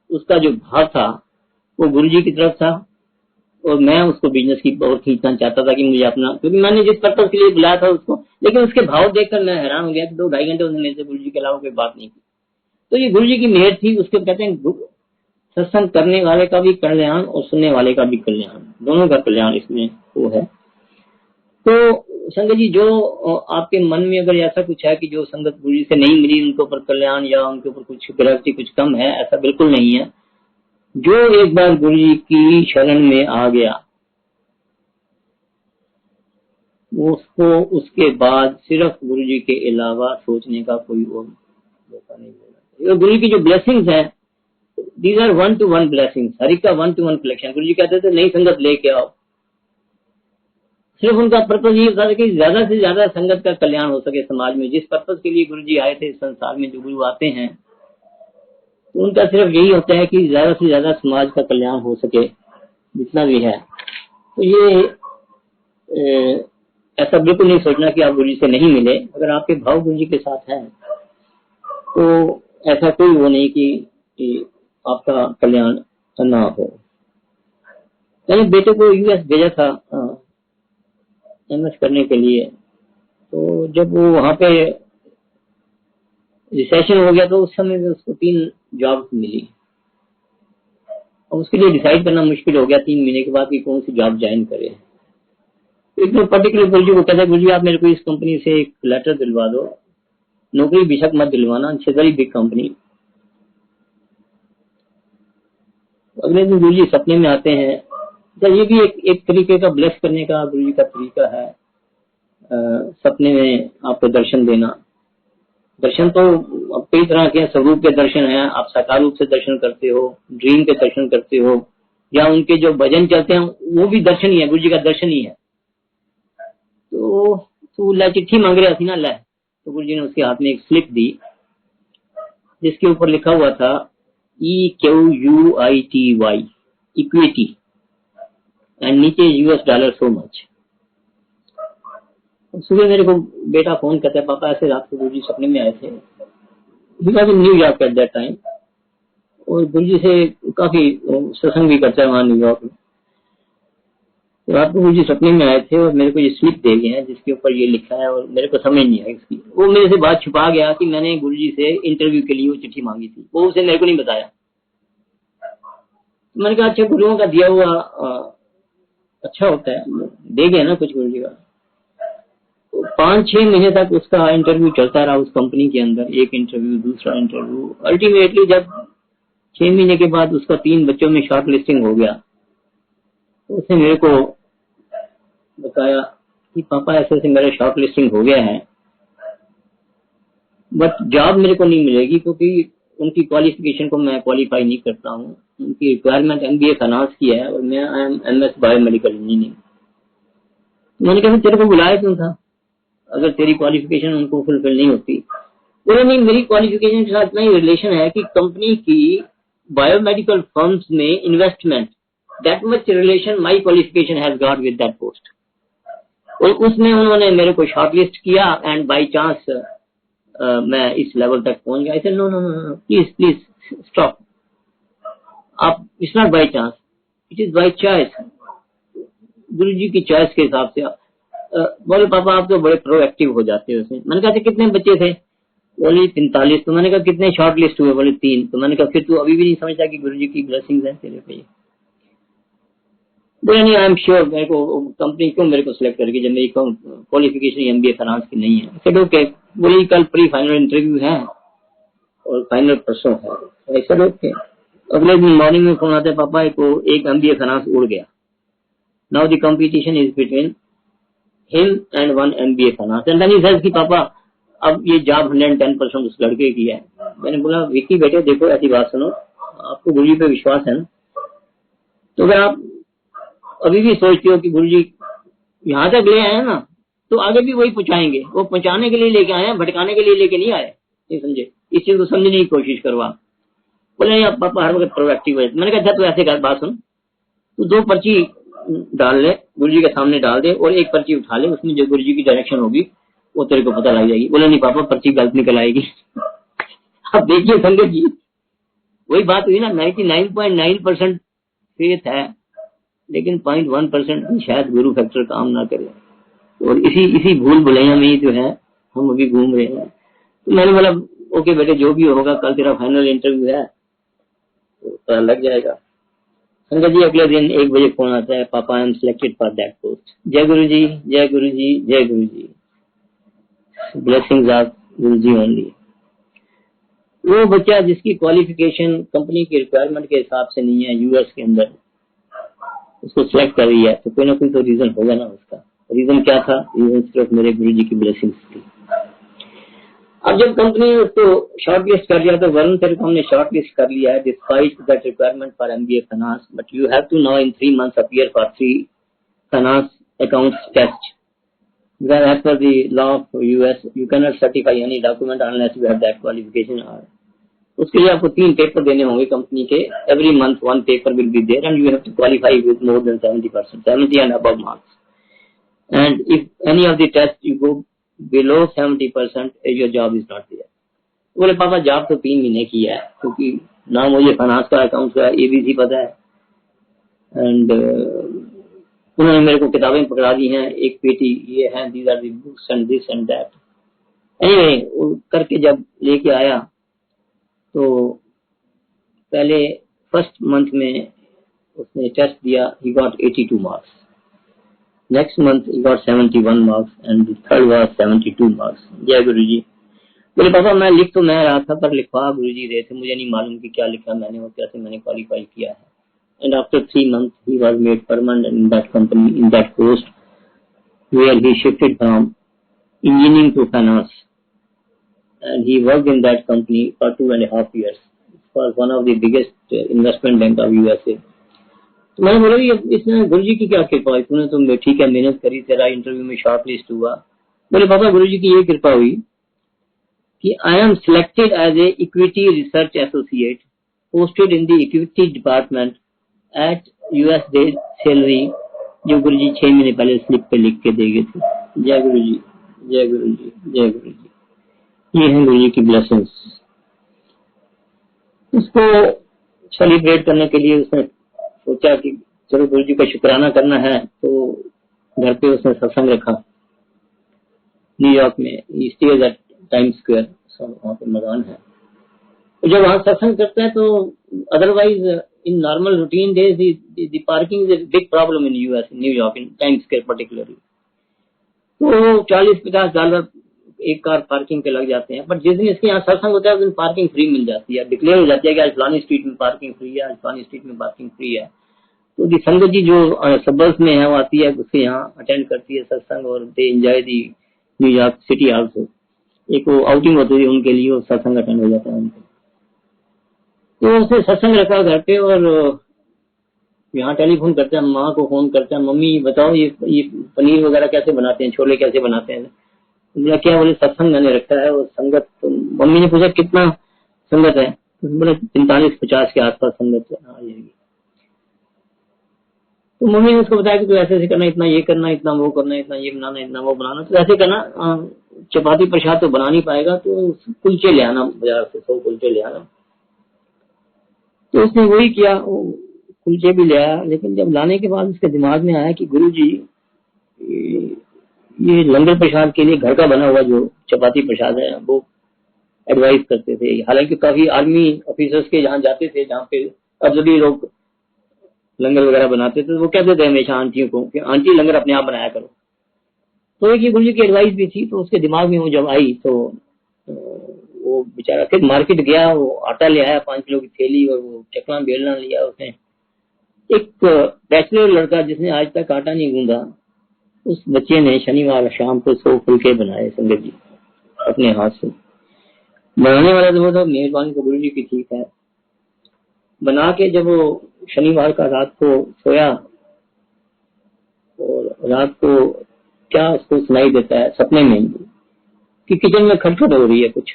उसका जो भाव था वो गुरु जी की तरफ था। और मैं उसको बिजनेस की और खींचना चाहता था कि मुझे अपना, क्योंकि मैंने जिस पर्पज के लिए बुलाया था उसको, लेकिन उसके भाव देखकर मैं हैरान हो गया कि 2-2.5 घंटे उसने मेरे से गुरु जी के अलावा कोई बात नहीं की। तो ये गुरु जी की मेहर थी। उसके कहते हैं सत्संग करने वाले का भी कल्याण और सुनने वाले का भी कल्याण, दोनों का कल्याण इसमें वो है। तो संगत जी जो आपके मन में अगर ऐसा कुछ है कि जो संगत गुरु जी से नहीं मिली उनके ऊपर कल्याण या उनके ऊपर कुछ ग्रहस्थी कुछ कम है, ऐसा बिल्कुल नहीं है। जो एक बार गुरु जी की शरण में आ गया उसको उसके बाद सिर्फ गुरु जी के अलावा सोचने का कोई और मौका नहीं मिला। गुरु की जो ब्लेसिंग्स है दीज आर 1-to-1 ब्लेसिंग्स, हर एक का 1-to-1 कलेक्शन। गुरु जी कहते थे नई संगत लेके आओ। सिर्फ उनका पर्पज ये था कि ज्यादा से ज्यादा संगत का कल्याण हो सके समाज में। जिस पर्पज के लिए गुरु जी आए थे इस संसार में, जो गुरु आते हैं तो उनका सिर्फ यही होता है कि ज्यादा से ज्यादा समाज का कल्याण हो सके, जितना भी है। तो ये ऐसा बिल्कुल नहीं सोचना कि आप गुरु जी से नहीं मिले। अगर आपके भाव गुरु जी के साथ है तो ऐसा कोई वो नहीं कि आपका कल्याण ना हो। मैंने बेटे को यूएस भेजा था एमएस करने के लिए। तो जब वो वहां पे रिसेशन हो गया तो उस समय में उसको 3 जॉब मिली। और उसके लिए डिसाइड करना मुश्किल हो गया 3 महीने के बाद कि कौन सी जॉब ज्वाइन करे। एक तो पर्टिकुलर गुरु जी को कहता है, गुरु जी आप मेरे को इस कंपनी से एक लेटर दिलवा दो, नौकरी बेशक मत दिलवाना, इट्स वेरी बिग कंपनी। अगले दिन गुरु जी सपने में आते हैं। तो ये भी एक तरीके का ब्लेस करने का गुरु जी का तरीका है, सपने में आपको दर्शन देना। दर्शन तो अब कई तरह के स्वरूप के दर्शन हैं, आप साकार रूप से दर्शन करते हो, ड्रीम के दर्शन करते हो, या उनके जो भजन चलते हैं वो भी दर्शन ही है, गुरु जी का दर्शन ही है। तो ला चिट्ठी मांग रहा थी ना, ला, तो गुरु जी ने उसके हाथ में एक स्लिप दी जिसके ऊपर लिखा हुआ था EQUITY, इक्विटी, एंड नीचे $, सो मच। सुबह मेरे को बेटा फोन करता है, पापा ऐसे रात को गुरु जी सपने में आए थे। He was in New York at that time, और गुरु जी से काफी सत्संग भी करता है वहां न्यूयॉर्क में। तो रात को गुरु जी सपने में आए थे और मेरे को ये स्लिप दे गए हैं जिसके ऊपर ये लिखा है, और मेरे को समझ नहीं आया इसकी। वो मेरे से बात छुपा गया कि मैंने गुरु जी से इंटरव्यू के लिए वो चिट्ठी मांगी थी, वो उसे मेरे को नहीं बताया। तो मैंने कहा अच्छा, गुरुओं का दिया हुआ अच्छा होता है, दे गया ना कुछ गुरु जी का। 5-6 महीने तक उसका इंटरव्यू चलता रहा उस कंपनी के अंदर, एक इंटरव्यू दूसरा इंटरव्यू। अल्टीमेटली जब 6 महीने के बाद उसका 3 बच्चों में शॉर्ट लिस्टिंग हो गया, तो उसने मेरे को बताया कि पापा ऐसे ऐसे मेरा शॉर्ट लिस्टिंग हो गया है, बट जॉब मेरे को नहीं मिलेगी क्योंकि उनकी क्वालिफिकेशन को मैं क्वालिफाई नहीं करता हूँ। उनकी रिक्वायरमेंट MBA फाइनेंस की है और मैं MS बायोमेडिकल इंजीनियरिंग। मैंने कहा तेरे को बुलाया क्यों था अगर तेरी क्वालिफिकेशन उनको फुलफिल नहीं होती। बोले नहीं, मेरी क्वालिफिकेशन के साथ इतना ही रिलेशन है कि कंपनी की बायोमेडिकल फर्म्स में investment, that much relation my qualification has got with that post. और उसमें उन्होंने मेरे को शॉर्टलिस्ट किया एंड बाई चांस मैं इस लेवल तक पहुंच गया। ऐसे no no no, please please stop, आप it's not by chance, it is by choice, guru ji की चॉइस के हिसाब से। बोले पापा आप तो बड़े प्रोएक्टिव हो जाते हो उसमें। मैंने कहा कितने बच्चे थे? बोले 45। तो मैंने कहा कितने शॉर्ट लिस्ट हुए? बोले 3। तो मैंने कहा फिर तू अभी भी नहीं समझता कि गुरु जी की ब्लेसिंग्स है तेरे पे? बोले नहीं, आई एम श्योर, मेरे को कंपनी क्यों मेरे को सिलेक्ट करेगी जब मेरी क्वालिफिकेशन MBA फाइनेंस की नहीं है। फिर ओके, बोले कल प्री फाइनल इंटरव्यू है और फाइनल परसों है। ऐसा ओके। अगले दिन मॉर्निंग में फोन आता है, पापा को एक MBA फाइनेंस उड़ गया। Now the competition is between him and 1 MBA finance. And then he says कि पापा अब ये जॉब 110% उस लड़के की है। मैंने बोला विक्की बेटे देखो, ऐसी बात सुनो, आपको गुरु जी पे विश्वास है ना, तो अगर आप अभी भी सोचते हो कि गुरु जी यहाँ तक ले आए ना तो आगे भी वही पहुंचाएंगे। वो पहुंचाने के लिए लेके आए हैं, भटकाने के लिए लेके नहीं आए। ये समझे, इस चीज को समझने की कोशिश करो आप। बोले आप पापा हर वक्त प्रोएक्टिव है। मैंने कहा अच्छा तो ऐसे कर, बात सुन, तू 2 पर्ची डाल ले, गुरु जी के सामने डाल दे और एक पर्ची उठा ले, उसमें जो गुरु जी की डायरेक्शन होगी वो तेरे को पता लग जाएगी। बोले नहीं पापा, पर्ची गलत निकल आएगी। अब देखिए संगत जी, वही बात हुई ना, 99.9% फेथ है लेकिन 0.1% शायद गुरु फैक्टर काम ना करे, और इसी भूल भुलैया में ही जो है हम अभी घूम रहे हैं। तो मैंने बोला ओके बेटे, जो भी होगा कल तेरा फाइनल इंटरव्यू है तो पता लग जाएगा। संगत जी अगले दिन 1 बजे फोन आता है, पापा आई am selected for that post. जय गुरु जी, जय गुरु जी, जय गुरु जी, blessings of guru ji only. वो बच्चा जिसकी क्वालिफिकेशन कंपनी की रिक्वायरमेंट के हिसाब से नहीं है, यूएस के अंदर उसको सिलेक्ट कर रही है, तो कोई ना कोई तो रीजन होगा ना उसका। रीजन क्या था? रीजन सिर्फ मेरे गुरु जी की ब्लेसिंग्स थी। अब जब कंपनी ने उसको शॉर्ट लिस्ट कर लिया तो वरुण सर को हमने शॉर्ट लिस्ट कर लिया है despite that requirement for MBA finance, but you have to now in 3 months appear for 3 finance accounts test, because as per the law of US you cannot certify any document unless you have that qualification. उसके लिए आपको 3 paper देने होंगे company के, every month 1 paper will be there and you have to qualify with more than 70%, 70 and above marks. And if any of the tests you go below 70%, your job is not there. बोले पापा job तो 3 महीने की है, क्योंकि ना मुझे finance का अकाउंट का एबीसी पता है, एंड उन्होंने मेरे को किताबें पकड़ा दी हैं, एक पेटी ये है, these are the books and this and that. Anyway करके जब लेके आया तो पहले फर्स्ट मंथ में उसने टेस्ट दिया, he got 82 marks. Next month he got 71 marks and third was 72 marks. जय गुरु जी. बोले पापा मैं लिख तो मैं रहा था पर लिखवा गुरु जी रहे थे, मुझे नहीं मालूम कि क्या लिखा मैंने और कैसे मैंने क्वालिफाई किया है. And after 3 months he was made permanent in that company, in that post where he shifted from engineering to finance, and he worked in that company for 2.5 years. It was one of the biggest investment bank of USA. तो मैंने बोला कि इसमें गुरु जी की क्या कृपा हुई, तूने तो ठीक है मेहनत करी, तेरा इंटरव्यू में शॉर्ट लिस्ट हुआ. बोले पापा गुरु जी की ये कृपा हुई कि I am selected as a equity research associate posted in the equity department at US day salary, जो गुरु जी 6 महीने पहले स्लिप पे लिख के दे गए थे. जय गुरु जी, जय गुरु जी, जय गुरु जी. ये है गुरु जी की ब्लेसिंग्स. उसको सेलिब्रेट करने के लिए उसने सोचा कि चलो गुरु जी का शुक्राना करना है, तो घर पे उसने सत्संग रखा न्यूयॉर्क में. स्टेज एट टाइम्स स्क्वायर, वहाँ पे मैदान है. तो जब वहाँ सत्संग करते हैं तो otherwise in normal routine days the parking is big problem in US, in New York, in times square particularly. तो $40-50 एक कार पार्किंग पे लग जाते हैं. बट जिस दिन इसके यहाँ सत्संग होता है उस दिन पार्किंग फ्री मिल जाती है, डिक्लेयर हो जाती है कि आज फलानी स्ट्रीट में पार्किंग फ्री है, आज फलानी स्ट्रीट में पार्किंग फ्री है. तो दी संगत जी जो सबर्स में है वो आती है, उसके यहाँ अटेंड करती है सत्संग, और they enjoy the New York city also. एक वो आउटिंग होती है उनके लिए, वो सत्संग अटेंड हो जाता है उनको. तो उसने सत्संग रखा घर पे, और यहाँ टेलीफोन करते हैं, माँ को फोन करते हैं, मम्मी बताओ ये पनीर वगैरह कैसे बनाते हैं, छोले कैसे बनाते हैं. बोला क्या, बोले सत्संग मैंने रखा है और संगत. तो मम्मी ने पूछा कितना संगत है, तो बोले 45-50 के आसपास संगत आ जाएगी. तो मम्मी ने उसको बताया कि तू ऐसे ऐसे करना, इतना ये करना, इतना वो करना, इतना ये बनाना, इतना वो बनाना. तो ऐसे करना, चपाती प्रसाद तो बना नहीं पाएगा तो कुलचे ले आना बाजार से, 100 कुलचे ले आना. तो उसने वही किया, कुलचे भी ले आया. लेकिन जब लाने के बाद उसके दिमाग में आया कि गुरु जी ये लंगर प्रसाद के लिए घर का बना हुआ जो चपाती प्रसाद है वो एडवाइस करते थे. हालांकि काफी आर्मी ऑफिसर्स के जहाँ जाते थे, जहाँ पे अब सभी लोग लंगर वगैरह बनाते थे, तो वो कहते थे हमेशा आंटियों को कि आंटी लंगर अपने आप बनाया करो. तो एक ये गुरु जी की एडवाइस भी थी. तो उसके दिमाग में वो जब आई तो वो बेचारा फिर मार्केट गया, वो आटा ले आया 5 किलो की थैली, और वो चकला बेलना लिया उसने. एक बैचलर लड़का जिसने आज तक आटा नहीं गूंदा, उस बच्चे ने शनिवार शाम को 100 फुलके बनाए संगत जी अपने हाथ से. बनाने वाला तो वो था मेहरबानी तो गुरु जी की ठीक है. बना के जब वो शनिवार का रात को सोया, और रात को क्या उसको सुनाई देता है सपने में कि किचन में खटखट हो रही है कुछ.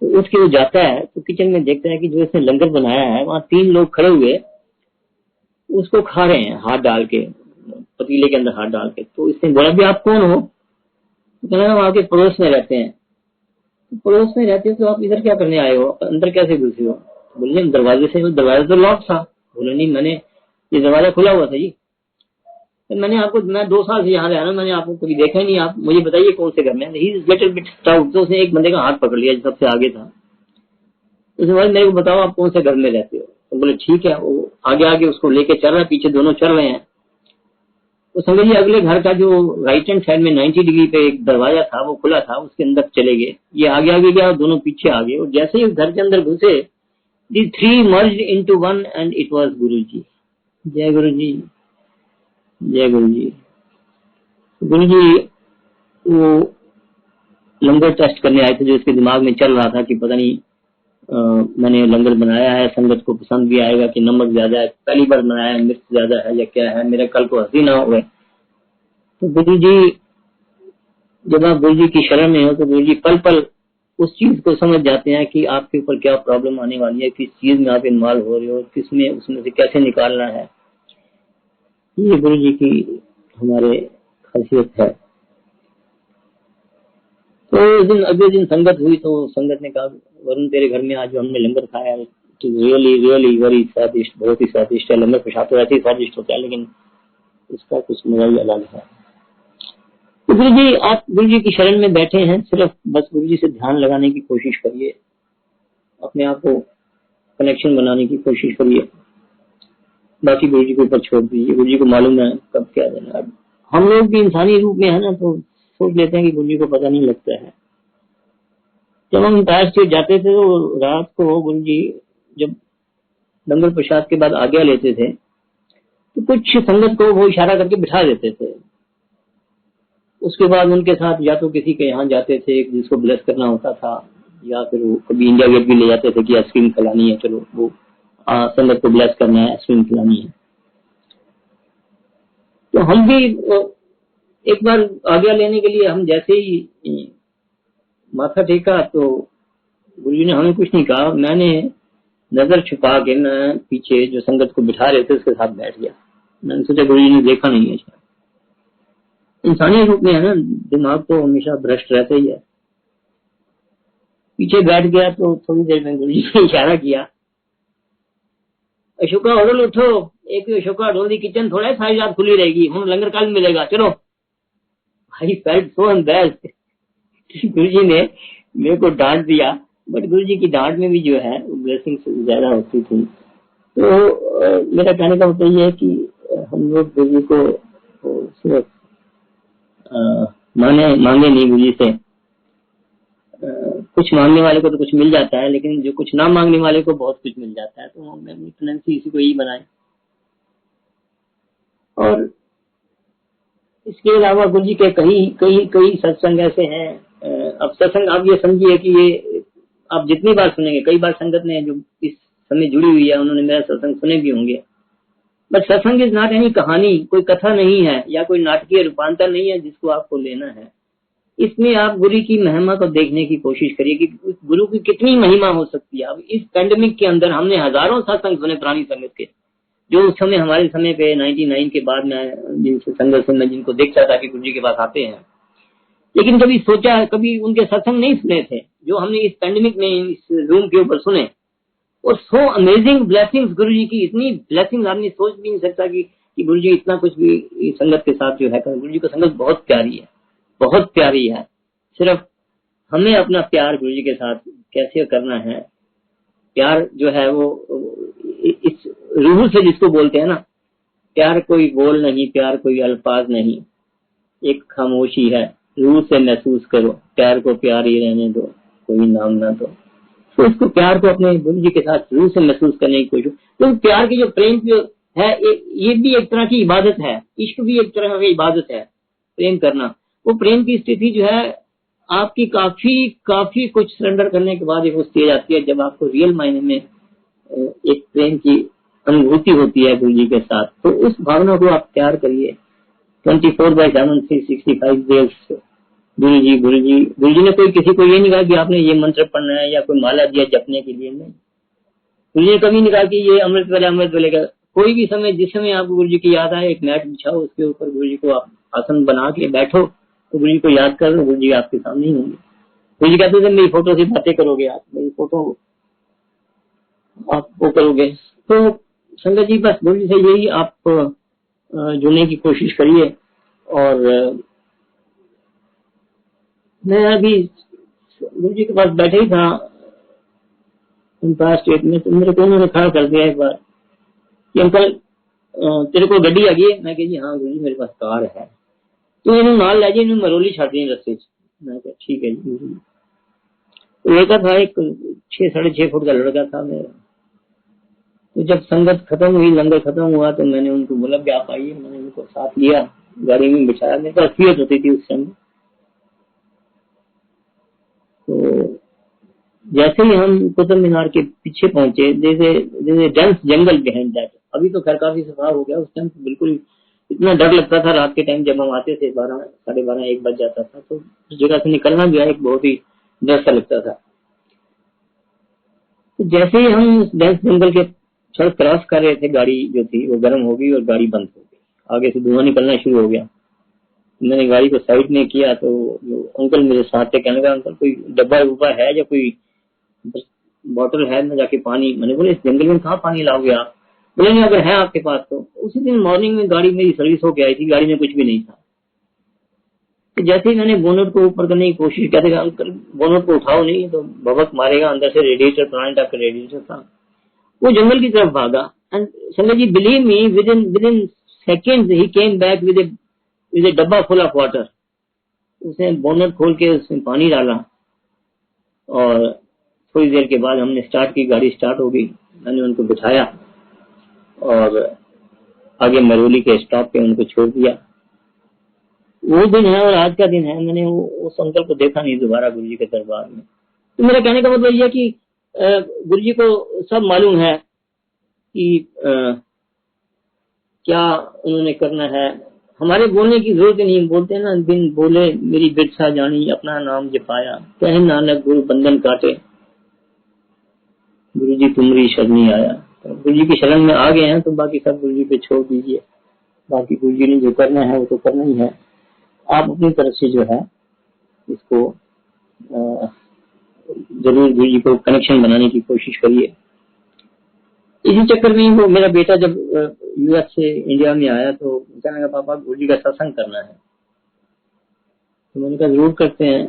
तो उठ के वो जाता है तो किचन में देखता है कि जो इसने लंगर बनाया है वहाँ 3 लोग खड़े हुए उसको खा रहे हैं, हाथ डाल के, पतीले के अंदर हाथ डाल के. तो इसने बोला भी आप कौन हो? तो कहना हम आपके पड़ोस में रहते हैं. तो पड़ोस में रहते हो तो आप इधर क्या करने आए हो, अंदर कैसे घुसे हो? बोले दरवाजे से. दरवाजा तो लॉक था. बोले नहीं, मैंने ये दरवाजा खुला हुआ था जी. मैंने आपको, मैं 2 साल से यहाँ रह रहा हूँ, मैंने आपको कभी देखा ही नहीं. आप मुझे बताइए कौन से घर में. He is little bit stout. तो उसने एक बंदे का हाथ पकड़ लिया जो सबसे आगे था. उसने बोला मेरे को बताओ आप कौन से घर में रहते हो. तो बोले ठीक है. वो आगे आगे उसको लेके चल रहा है, पीछे दोनों चल रहे हैं. तो समझिए अगले घर का जो राइट हैंड साइड में 90 डिग्री पे एक दरवाजा था वो खुला था, उसके अंदर चले गए. ये आगे आगे गया और दोनों पीछे आ गए. और जैसे ही घर के अंदर घुसे, दी 3 merged into 1 and it was गुरु जी. जय गुरु जी, जय गुरु जी. गुरु जी वो लंगर टेस्ट करने आए थे, जो इसके दिमाग में चल रहा था कि पता नहीं मैंने लंगर बनाया है, संगत को पसंद भी आएगा कि नमक ज्यादा है, पहली बार बनाया है, मिर्च ज्यादा है या क्या है, मेरा कल को हंसी ना हो। तो गुरु जी, जब आप गुरु जी की शरण में हो तो गुरु जी पल पल उस चीज को समझ जाते हैं कि आपके ऊपर क्या प्रॉब्लम आने वाली है, किस चीज में आप इन्वॉल्व हो रहे हो, किसमें उसमें से कैसे निकालना है। ये गुरु जी की हमारे खासियत है। तो उस दिन अगले दिन संगत हुई तो संगत ने कहा, वरुण तेरे घर में आज जो हमने लंगर खाया है तो रियली रियली वेरी स्वादिष्ट, बहुत ही स्वादिष्ट है। लंगर प्रसाद तो ऐसे ही स्वादिष्ट होता है, लेकिन इसका कुछ मजा ही अलग है। तो गुरु जी, आप गुरु जी की शरण में बैठे हैं, सिर्फ बस गुरु जी से ध्यान लगाने की कोशिश करिए, अपने आप को कनेक्शन बनाने की कोशिश करिए, बाकी गुरु जी के ऊपर छोड़ दीजिए। गुरु जी को मालूम है कब क्या देना है। हम लोग भी इंसानी रूप में है ना, तो सोच लेते हैं कि गुरु जी को पता नहीं लगता है। जब हम एम्पायर स्टेट जाते थे तो रात को गुरु जी जब लंगर प्रसाद के बाद आज्ञा लेते थे तो कुछ संगत को वो इशारा करके बिठा देते थे। उसके बाद उनके साथ या तो किसी के यहाँ जाते थे जिसको ब्लेस करना होता था, या फिर वो कभी इंडिया गेट भी ले जाते थे कि आइसक्रीम खिलानी है, चलो वो संगत को ब्लेस करना है, आइसक्रीम खिलानी है। तो हम भी एक बार आज्ञा लेने के लिए हम जैसे ही माथा टेका तो गुरुजी ने हमें कुछ नहीं कहा। मैंने नजर छुपा के मैं पीछे जो संगत को बिठा रहे थे उसके साथ बैठ गया। मैंने सोचा गुरुजी ने देखा नहीं है। इंसानी रूप में है ना, दिमाग तो हमेशा भ्रष्ट रहता ही है। पीछे बैठ गया तो थोड़ी देर में गुरुजी ने इशारा किया, अशोका होटल उठो, एक अशोका ढोल दी किचन थोड़ा सारी रात खुली रहेगी, हम लंगर काल मिलेगा, चलो। I felt so embarrassed. गुरुजी ने मेरे को डांट दिया, बट गुरुजी की डांट में भी जो है ब्लेसिंग ज्यादा होती थी। तो मेरा कहने का मतलब ये है कि हम लोग गुरुजी को सिर्फ मांगे नहीं गुरुजी से। कुछ मांगने वाले को तो कुछ मिल जाता है, लेकिन जो कुछ ना मांगने वाले को बहुत कुछ मिल जाता है। तो हम अपनी टेंडेंसी इसी को यही बनाए। और इसके अलावा गुरुजी के कई सत्संग ऐसे हैं। अब सत्संग आप ये समझिए कि ये आप जितनी बार सुनेंगे, कई बार संगत ने जो इस समय जुड़ी हुई है उन्होंने मेरा सत्संग सुने भी होंगे। बट सत्संग इज नॉट एनी कहानी, कोई कथा नहीं है या कोई नाटकीय रूपांतर नहीं है जिसको आपको लेना है। इसमें आप गुरु की महिमा को देखने की कोशिश करिए कि गुरु की कितनी महिमा हो सकती है। अब इस पैंडेमिक के अंदर हमने हजारों सत्संग सुने पुरानी संगत के, जो उस समय हमारे समय पे 99 के बाद में जिनसे संगत से मैं जिनको देखता था कि गुरु जी के पास आते हैं, लेकिन कभी सोचा, कभी उनके सत्संग नहीं सुने थे जो हमने इस पैंडेमिक में इस रूम के ऊपर सुने। और सो अमेजिंग ब्लेसिंग्स, गुरु जी की इतनी ब्लेसिंग्स आदमी सोच भी नहीं सकता कि गुरु जी इतना कुछ भी संगत के साथ जो है। गुरु जी को संगत बहुत प्यारी है, बहुत प्यारी है। सिर्फ हमें अपना प्यार गुरु जी के साथ कैसे करना है। प्यार जो है वो इस रूह से जिसको बोलते हैं ना, प्यार कोई बोल नहीं, प्यार कोई अल्फाज नहीं, एक खामोशी है। रूह से महसूस करो, प्यार को प्यार ही रहने दो, कोई नाम ना दो। तो इसको प्यार को अपने गुरु जी के साथ रूह से महसूस करने की कोशिश। तो प्यार की जो प्रेम जो है ये भी एक तरह की इबादत है, इश्क भी एक तरह की इबादत है। प्रेम करना, वो प्रेम की स्थिति जो है आपकी काफी कुछ सरेंडर करने के बाद एक वो स्टेज आती है जब आपको रियल मायने में एक प्रेम की अनुभूति होती है गुरु जी के साथ। तो उस भावना को आप प्यार करिए। 24/7 365 डेज गुरु जी ने कोई किसी को ये नहीं कहा कि आपने ये मंत्र पढ़ना है या कोई माला दिया जपने के लिए, नहीं। गुरु जी ने कभी नहीं कहा कि ये अमृत वाले का। कोई भी समय, जिस समय आपको गुरु जी की याद आए, एक मैट बिछाओ, उसके ऊपर गुरु जी को आप आसन बना के बैठो, तो गुरु जी को याद कर लो, गुरु जी आपके सामने ही होंगे। गुरु जी कहते थे मेरी फोटो से बातें करोगे, आप मेरी फोटो आप वो करोगे। तो संगत जी बस गुरु जी से यही आप जुड़ने की कोशिश करिए। और मैं अभी गुरु जी के पास बैठे ही था एम्पायर स्टेट में, तो मेरे को उन्होंने खड़ा कर दिया एक बार कि अंकल तेरे को गड्डी आ गई है। मैं कही जी हाँ गुरु जी मेरे पास कार है, तो इन्होंने नाल लै जी, इन्होंने मरोली छड़ दी रस्ते। मैं कहा ठीक है जी। तो लड़का था एक 6-6.5 फुट का लड़का था मेरा। तो जब संगत खत्म हुई, लंगर खत्म हुआ, तो मैंने उनको बोला कि आप आइए। मैंने उनको साथ लिया, गाड़ी में बिठाया। मेरे पास फीयत होती थी उस समय। जैसे ही हम कुतुब मीनार के पीछे पहुंचे, जैसे डेंस जंगल बिहाइंड दैट। अभी तो खैर काफी सफा हो गया, उस टाइम बिल्कुल इतना डर लगता था रात के टाइम जब हम आते थे, 12 साढ़े 12 1 बज जाता था, तो उस जगह से निकलना भी एक बहुत ही डर सा लगता था। तो जैसे ही हम डेंस जंगल के सड़क क्रॉस कर रहे थे, गाड़ी जो थी वो गर्म हो गई और गाड़ी बंद हो गई, आगे से धुआं निकलना शुरू हो गया। मैंने गाड़ी को साइड में किया तो जो अंकल मेरे साथ थे, कहने लगा अंकल कोई डब्बा उब्बा है या कोई बॉटल है ना, जाके पानी। मैंने बोले इस जंगल में कहाँ पानी लाओगे आप? बोले नहीं अगर है आपके पास तो। उसी दिन मॉर्निंग में गाड़ी मेरी सर्विस होके आई थी, गाड़ी में कुछ भी नहीं था। तो जैसे ही मैंने बोनट को ऊपर करने की कोशिश की, अंकल बोनट को उठाओ नहीं तो भवक मारेगा, अंदर से रेडिएटर पुराने टाइप का रेडिएटर था। वो जंगल की तरफ भागा and Sanjay ji believe me, within seconds ही केम बैक विद ए डब्बा फुल ऑफ वाटर। उसने बोनट खोल के उसमें पानी डाला और थोड़ी देर के बाद हमने स्टार्ट की, गाड़ी स्टार्ट हो गई। मैंने उनको बिठाया और आगे मरोली के स्टॉप पे उनको छोड़ दिया। वो दिन है और आज का दिन है, मैंने उस अंकल को देखा नहीं दोबारा गुरु जी के दरबार में। तो मेरा कहने का मतलब यह कि गुरु जी को सब मालूम है कि क्या उन्होंने करना है। हमारे बोलने की जरूरत नहीं, बोलते हैं ना बिन बोले मेरी बिरसा जानी अपना नाम जपाया, कहे नानक गुरु बंधन काटे, गुरु जी तुम्हारी शरणी आया। तो गुरु जी की शरण में आ गए हैं तो बाकी सब गुरु जी पे छोड़ दीजिए। बाकी गुरु जी ने जो करना है वो तो करना ही है। आप अपनी तरफ से जो है इसको जरूर गुरु जी को कनेक्शन बनाने की कोशिश करिए। इसी चक्कर में वो मेरा बेटा जब यूएस से इंडिया में आया तो कहने लगा पापा गुरु जी का सत्संग करना है। तो मैंने कहा जरूर करते हैं।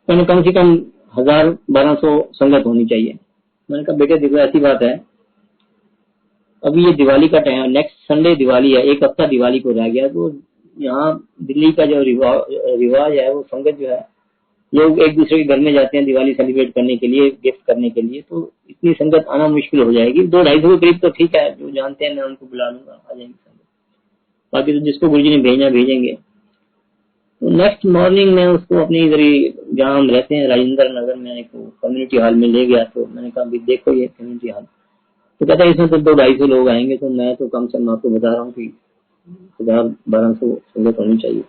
मैंने कम से कम 1000-1200 संगत होनी चाहिए। मैंने कहा बेटे देखो ऐसी बात है, अभी ये दिवाली का टाइम, नेक्स्ट संडे दिवाली है, एक हफ्ता दिवाली को रह गया। तो यहाँ दिल्ली का जो रिवाज है वो संगत जो है लोग एक दूसरे के घर में जाते हैं दिवाली सेलिब्रेट करने के लिए, गिफ्ट करने के लिए। तो इतनी संगत आना मुश्किल हो जाएगी। 200-250 के करीब तो ठीक है, जो जानते हैं मैं उनको बुला लूंगा, आ जाएंगे संगत। बाकी तो जिसको गुरु जी ने भेजना भेजेंगे। तो नेक्स्ट मॉर्निंग में उसको अपनी इधर ही जहाँ हम रहते हैं राजेंद्र नगर में एक कम्युनिटी हॉल में ले गया। तो मैंने कहा अभी देखो ये कम्युनिटी हॉल, तो कहता है इसमें तो 200-250 लोग आएंगे। तो मैं तो कम से कम आपको बता रहा हूँ कि 1000-1200 संगत होनी चाहिए।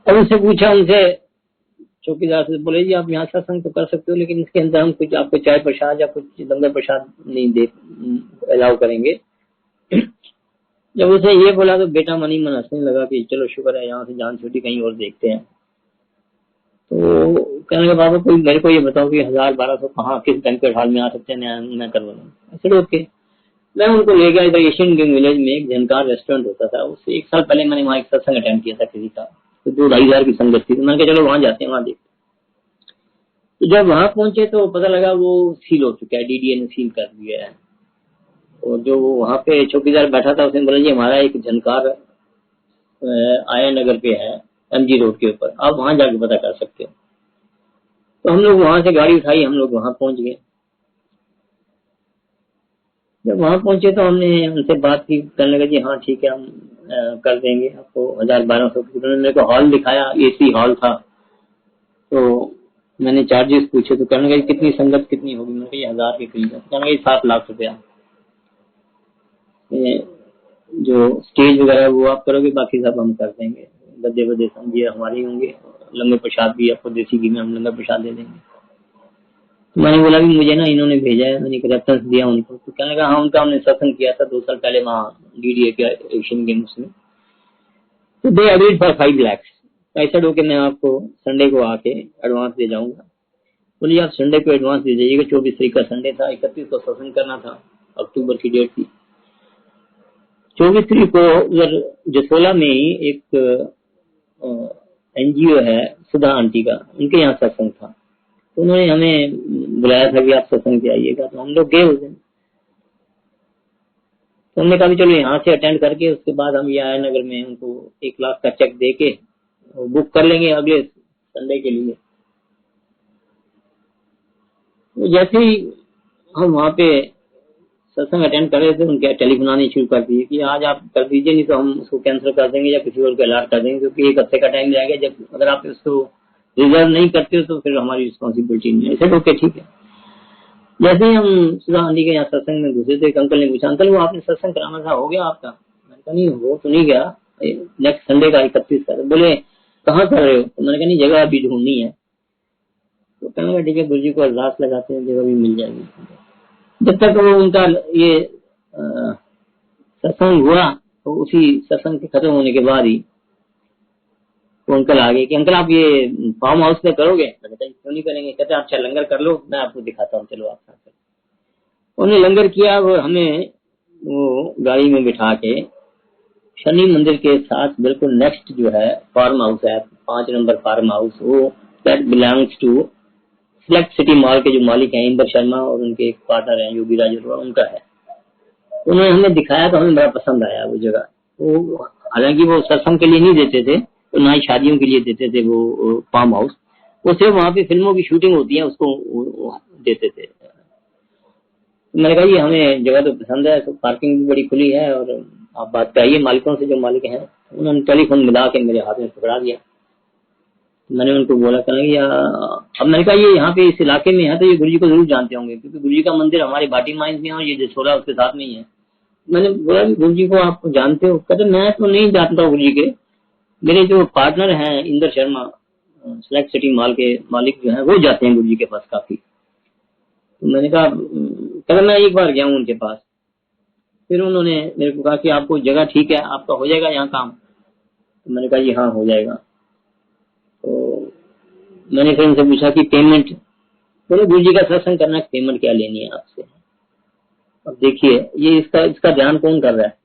अब उससे पूछा, उनसे चौकीदार से, बोले जी आप यहाँ सत्संग तो कर सकते हो लेकिन इसके अंदर हम कुछ आपको चाय प्रसाद या कुछ लंगर प्रसाद नहीं दे अलाउ करेंगे। जब उसे ये बोला तो बेटा मन ही मन हंसने लगा कि चलो शुक्र है यहाँ से जान छूटी, कहीं और देखते हैं। तो कहने लगा बाबा कोई मेरे को ये बताओ कि 1000-1200 कहाँ किस बैंक्वेट हॉल में आ सकते हैं, मैं करवा दूंगा। चलो ओके। मैं उनको ले गया इधर एशियन गेम विलेज में, एक झनकार रेस्टोरेंट होता था, उससे 1 साल पहले मैंने वहाँ एक सत्संग अटेंड किया था किसी का। तो 2-2.5 की संगत थी। तो मैंने कहा चलो वहां जाते हैं, वहां देखते। तो जब वहां पहुंचे तो पता लगा वो सील हो चुका है, डीडीए ने सील कर दिया है। और जो वहां पे चौकीदार बैठा था उसने बोला जी हमारा एक झनकार आया नगर पे है, एमजी रोड के ऊपर, आप वहां जाके पता कर सकते हो। तो हम लोग वहां से गाड़ी उठाई, हम लोग वहां पहुंच गए। जब वहां पहुंचे तो हमने उनसे बात की, कहने लगा जी हाँ ठीक है हम कर देंगे आपको 1000-1200। मेरे को हॉल दिखाया, एसी हॉल था। तो मैंने चार्जेस पूछे तो कहने लगा कितनी संगत कितनी होगी। मैंने कहा 1000 के करीब है। कहने लगा 7 लाख रुपया। जो स्टेज वगैरह वो आप करोगे, बाकी सब हम कर देंगे, गद्दे वद्दे समझिए हमारे होंगे, लंगर प्रसाद भी आपको देसी घी में हम लंगर प्रसाद दे देंगे। तो मैंने बोला कि मुझे ना इन्होंने भेजा है, मैंने एक रेफरेंस दिया उनको। तो कहने लगा हाँ उनका हमने सत्संग किया था 2 साल पहले वहाँ डीडीए के एशियन गेम्स में। तो दे एग्रीड फॉर 5 लाख। ऐसा हो के मैं आपको संडे को आके एडवांस दे जाऊंगा। बोलिए आप संडे को एडवांस दे जाइएगा। 24 तारीख का संडे था, 31 को सत्संग करना था, अक्टूबर की डेट थी। 24 तारीख को उधर जसोला में ही एक एनजीओ है सुधा आंटी का, उनके यहाँ सत्संग था। तो उन्होंने हमें बुलाया था कि आप सत्संग पे आइएगा। तो हम लोग गए उस दिन। तो हमने कहा चलो यहाँ से अटेंड करके उसके बाद हम ये आया नगर में उनको 1 लाख का चेक दे के बुक कर लेंगे अगले संडे के लिए। तो जैसे ही हम वहाँ पे सत्संग अटेंड कर रहे थे, उनके टेलीफोन आने शुरू कर दिए कि आज आप कर दीजिए, नहीं तो हम उसको कैंसिल कर देंगे या किसी और को अलर्ट कर देंगे, क्योंकि 1 हफ्ते का टाइम रहेगा। जब अगर आप इसको रिजर्व नहीं करते हो तो फिर हमारी रिस्पॉन्सिबिलिटी नहीं है। ऐसे ओके ठीक है। जैसे ही हम सुधा आंटी के यहाँ सत्संग में घुसे थे, एक अंकल ने पूछा, अंकल वो आपने सत्संग कराना था, हो गया आपका? मैंने कहा नहीं, वो तो नहीं गया, नेक्स्ट संडे का 31 का। बोले कहाँ कर रहे हो? तो मैंने कहा नहीं, जगह अभी ढूंढनी है। तो कहने लगा ठीक है, गुरु जी को अरदास लगाते हैं, जगह भी मिल जाएगी। जब तक वो उनका ये सत्संग हुआ, तो उसी सत्संग के खत्म होने के बाद ही वो अंकल आ गए कि अंकल आप ये फार्म हाउस में करोगे? मैंने कहा क्यों नहीं करेंगे। कहते अच्छा लंगर कर लो, मैं आपको दिखाता हूँ, चलो आप साथ करो। उन्होंने लंगर किया और हमें वो गाड़ी में बिठा के शनि मंदिर के साथ बिल्कुल नेक्स्ट जो है फार्म हाउस है, 5 नंबर फार्म हाउस, वो that belongs to Select City Mall के जो मालिक हैं इंदर शर्मा और उनके एक पार्टनर हैं योगी राज अरोड़ा, उनका है। उन्होंने हमें दिखाया तो हमें बड़ा पसंद आया वो जगह। वो हालांकि वो सत्संग के लिए नहीं देते थे, तो ना ही शादियों के लिए देते थे वो फार्म हाउस, वो सिर्फ वहाँ पे फिल्मों की शूटिंग होती है उसको देते थे। मैंने कहा ये हमें जगह तो पसंद है, तो पार्किंग भी बड़ी खुली है, और आप बात कराइए मालिकों से, जो मालिक हैं। उन्होंने टेलीफोन मिला के मेरे हाथ में पकड़ा दिया। मैंने उनको बोला कहा अब मैंने कहा ये यहाँ पे इस इलाके में है तो ये गुरु जी को जरूर जानते होंगे, क्योंकि गुरु जी का मंदिर हमारे बाटी माइंस में है और ये जसोला उसके साथ में ही है। मैंने बोला गुरु जी को आप जानते हो? कहते मैं तो नहीं जानता गुरु जी के, मेरे जो पार्टनर हैं Inder Sharma select City Mall के मालिक जो है वो जाते हैं गुरु जी के पास काफी। तो मैंने कहा कहते मैं एक बार गया हूँ उनके पास। फिर उन्होंने मेरे को कहा कि आपको जगह ठीक है, आपका हो जाएगा यहाँ काम? तो मैंने कहा जी हाँ हो जाएगा। तो मैंने फिर उनसे पूछा कि पेमेंट, बोले गुरु जी का सत्संग करना, पेमेंट क्या लेनी है आपसे? अब देखिए ये इसका ध्यान कौन कर रहा है?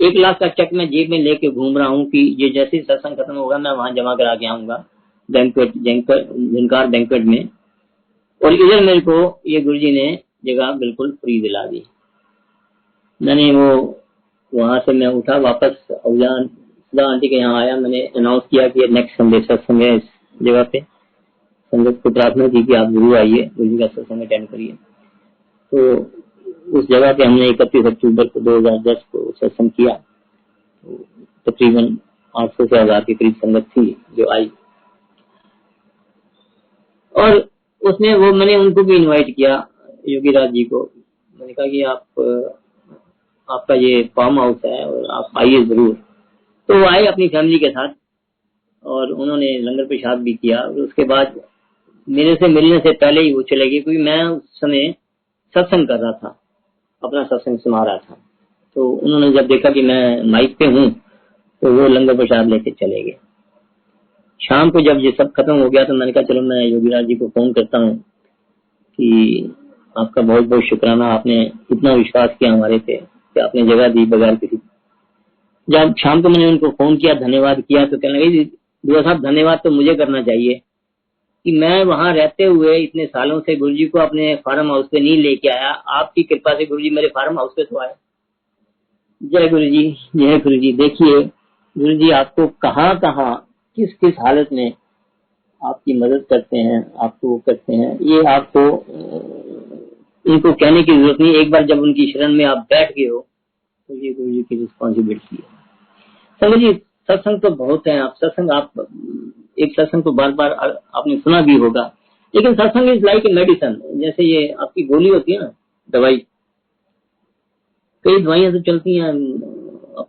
1 लाख का चेक मैं जेब में लेके घूम रहा हूँ कि ये जैसे ही सत्संग खत्म होगा मैं वहां जमा करा के आऊंगा झंकार बैंक्वेट में, और इधर मेरे को ये गुरुजी ने जगह बिल्कुल फ्री दिला दी। मैंने वो वहां से मैं उठा वापस सुधा आंटी के यहाँ आया, मैंने अनाउंस किया कि नेक्स्ट संडे सत्संग है इस जगह पे। संगत को प्रार्थना की कि आप जरूर आइए, गुरुजी का सत्संग अटेंड करिए। तो उस जगह पे हमने 31 अक्टूबर को 2010 को सत्संग किया। तो तकरीबन 800 से 1000 के करीब संगत थी जो आई, और उसमें वो मैंने उनको भी इनवाइट किया योगी राज जी को। मैंने कहा कि आपका ये फार्म हाउस है और आप आइए जरूर। तो वो आए अपनी फैमिली के साथ और उन्होंने लंगर प्रसाद भी किया। और उसके बाद मेरे से मिलने से पहले ही वो चले गए, क्योंकि मैं उस समय सत्संग कर रहा था, अपना सत्संग सुना रहा था। तो उन्होंने जब देखा कि मैं माइक पे हूँ तो वो लंगर प्रसाद लेके चले गए। शाम को जब ये सब खत्म हो गया तो मैंने कहा चलो मैं योगीराज जी को फोन करता हूँ कि आपका बहुत बहुत शुक्राना, आपने इतना विश्वास किया हमारे पे कि आपने जगह दी बगैर किसी। जब शाम को मैंने उनको फोन किया, धन्यवाद किया, तो कहने लगे दुआ साहब धन्यवाद तो मुझे करना चाहिए कि मैं वहां रहते हुए इतने सालों से गुरुजी को अपने फार्म हाउस पे नहीं लेके आया। आपकी कृपा से गुरुजी मेरे फार्म हाउस पे तो आए। जय गुरु जी, जय गुरु जी। देखिए गुरु जी आपको कहाँ कहाँ किस किस हालत में आपकी मदद करते हैं, आपको वो करते हैं, ये आपको उनको कहने की जरूरत नहीं। एक बार जब उनकी शरण में आप बैठ गए हो तो ये गुरु जी की रिस्पॉन्सिबिलिटी है। समझ जी सत्संग तो बहुत है, आप सत्संग आप एक सत्संग तो बार बार आपने सुना भी होगा, लेकिन सत्संग इज लाइक ए मेडिसिन। जैसे ये आपकी गोली होती है ना, दवाई, कई दवाइयां तो चलती हैं,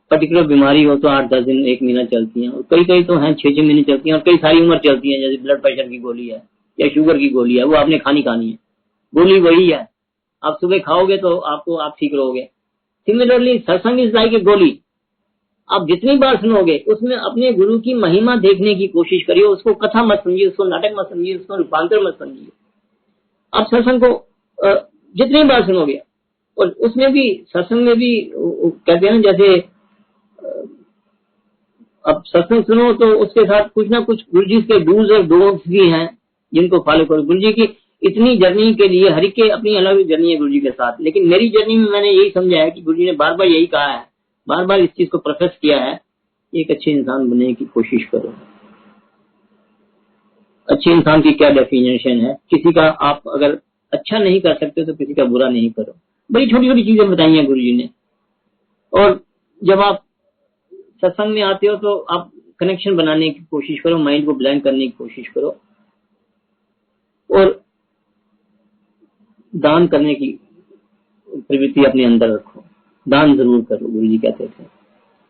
पर्टिकुलर बीमारी हो तो 8-10 दिन 1 महीना चलती हैं, और कई तो हैं 6-6 महीने चलती हैं, और कई सारी उम्र चलती हैं। जैसे ब्लड प्रेशर की गोली है या शुगर की गोली है, वो आपने खानी है, गोली वही है, आप सुबह खाओगे तो आप ठीक रहोगे। सिमिलरली सत्संग इज लाइक ए गोली, आप जितनी बार सुनोगे उसमें अपने गुरु की महिमा देखने की कोशिश करिए। उसको कथा मत समझिए, उसको नाटक मत समझिए, उसको रूपांतर मत समझिए। आप सत्संग को जितनी बार सुनोगे, और उसमें भी सत्संग में भी कहते हैं ना, जैसे अब सत्संग सुनो तो उसके साथ कुछ ना कुछ गुरु जी के डूज और डोंट्स भी हैं जिनको फॉलो करो। गुरु जी की इतनी जर्नी के लिए हर के अपनी अलग जर्नी है गुरु जी के साथ, लेकिन मेरी जर्नी में मैंने यही समझा है कि गुरु जी ने बार बार यही कहा है, बार बार इस चीज को प्रोफेस किया है, एक अच्छे इंसान बनने की कोशिश करो। अच्छे इंसान की क्या डेफिनेशन है? किसी का आप अगर अच्छा नहीं कर सकते तो किसी का बुरा नहीं करो। बड़ी छोटी छोटी चीजें बताई हैं गुरु जी ने। और जब आप सत्संग में आते हो तो आप कनेक्शन बनाने की कोशिश करो, माइंड को ब्लैंक करने की कोशिश करो, और दान करने की प्रवृत्ति अपने अंदर रखो। दान जरूर करो, गुरु जी कहते थे।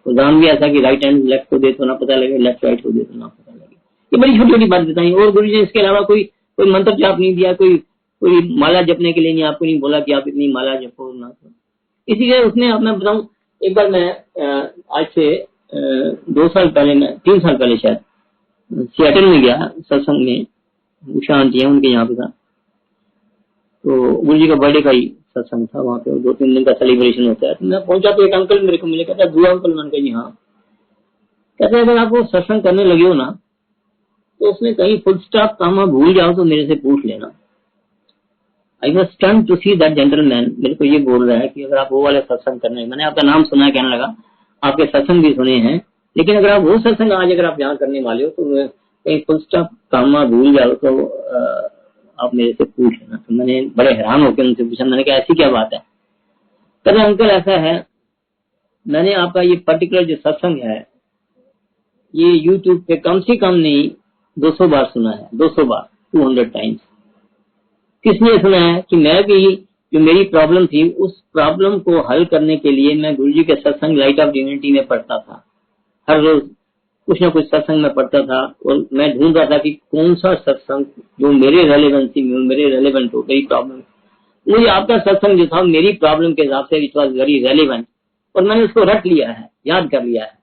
तो दान भी ऐसा कि राइट हैंड लेफ्ट को दे तो ना पता लगे, लेफ्ट राइट को दे तो ना पता लगे। ये बड़ी छोटी छोटी बात बताई। और गुरु जी ने इसके अलावा कोई मंत्र जाप नहीं दिया, कोई माला जपने के लिए नहीं, आपको नहीं बोला कि आप इतनी माला जपो ना। इसीलिए उसने, अब मैं बताऊं, एक बार मैं आज से 2 साल पहले, मैं 3 साल पहले शायद सियाटल में गया सत्संग में। उषा आंटी है, उनके यहाँ पे था। तो गुरु जी का बर्थडे का ही सत्संग था वहाँ पे, 2-3 दिन का सेलिब्रेशन होता है। तो मैं पहुंचा तो एक अंकल मेरे को मिले, कहता दुआ अंकल। मैंने कहा जी हाँ। कहते अगर आप वो सत्संग करने लगे हो ना, तो उसमें कहीं फुल स्टॉप कामा भूल जाओ तो मेरे से पूछ लेना। I was stunned to see that gentleman. मेरे को ये बोल रहा है कि अगर आप वो वाले सत्संग करने, मैंने आपका नाम सुना है, कहने लगा आपके सत्संग भी सुने हैं, लेकिन अगर आप वो सत्संग आज अगर आप यहाँ करने वाले हो तो कहीं फुल स्टॉप कामा भूल जाओ तो आप मेरे से पूछ लेना। तो मैंने बड़े हैरान होकर उनसे पूछा, मैंने कहा ऐसी क्या बात है? कहते अंकल ऐसा है, मैंने आपका ये पर्टिकुलर जो सत्संग है ये यूट्यूब पे कम से कम नहीं 200 बार सुना है। 200 बार, 200 टाइम्स। किस लिए सुना है? कि मैं भी, जो मेरी प्रॉब्लम थी, उस प्रॉब्लम को हल करने के लिए मैं गुरुजी के सत्संग लाइट ऑफ डिविनिटी में पढ़ता था। हर रोज कुछ ना कुछ सत्संग में पढ़ता था, और मैं ढूंढ रहा था कि कौन सा सत्संग जो मेरे रेलेवेंसी में, मेरे रेलेवेंट हो, मेरी प्रॉब्लम। मुझे आपका सत्संग जो था मेरी प्रॉब्लम के हिसाब से इट वॉज वेरी रेलेवेंट, और मैंने उसको रट लिया है, याद कर लिया है।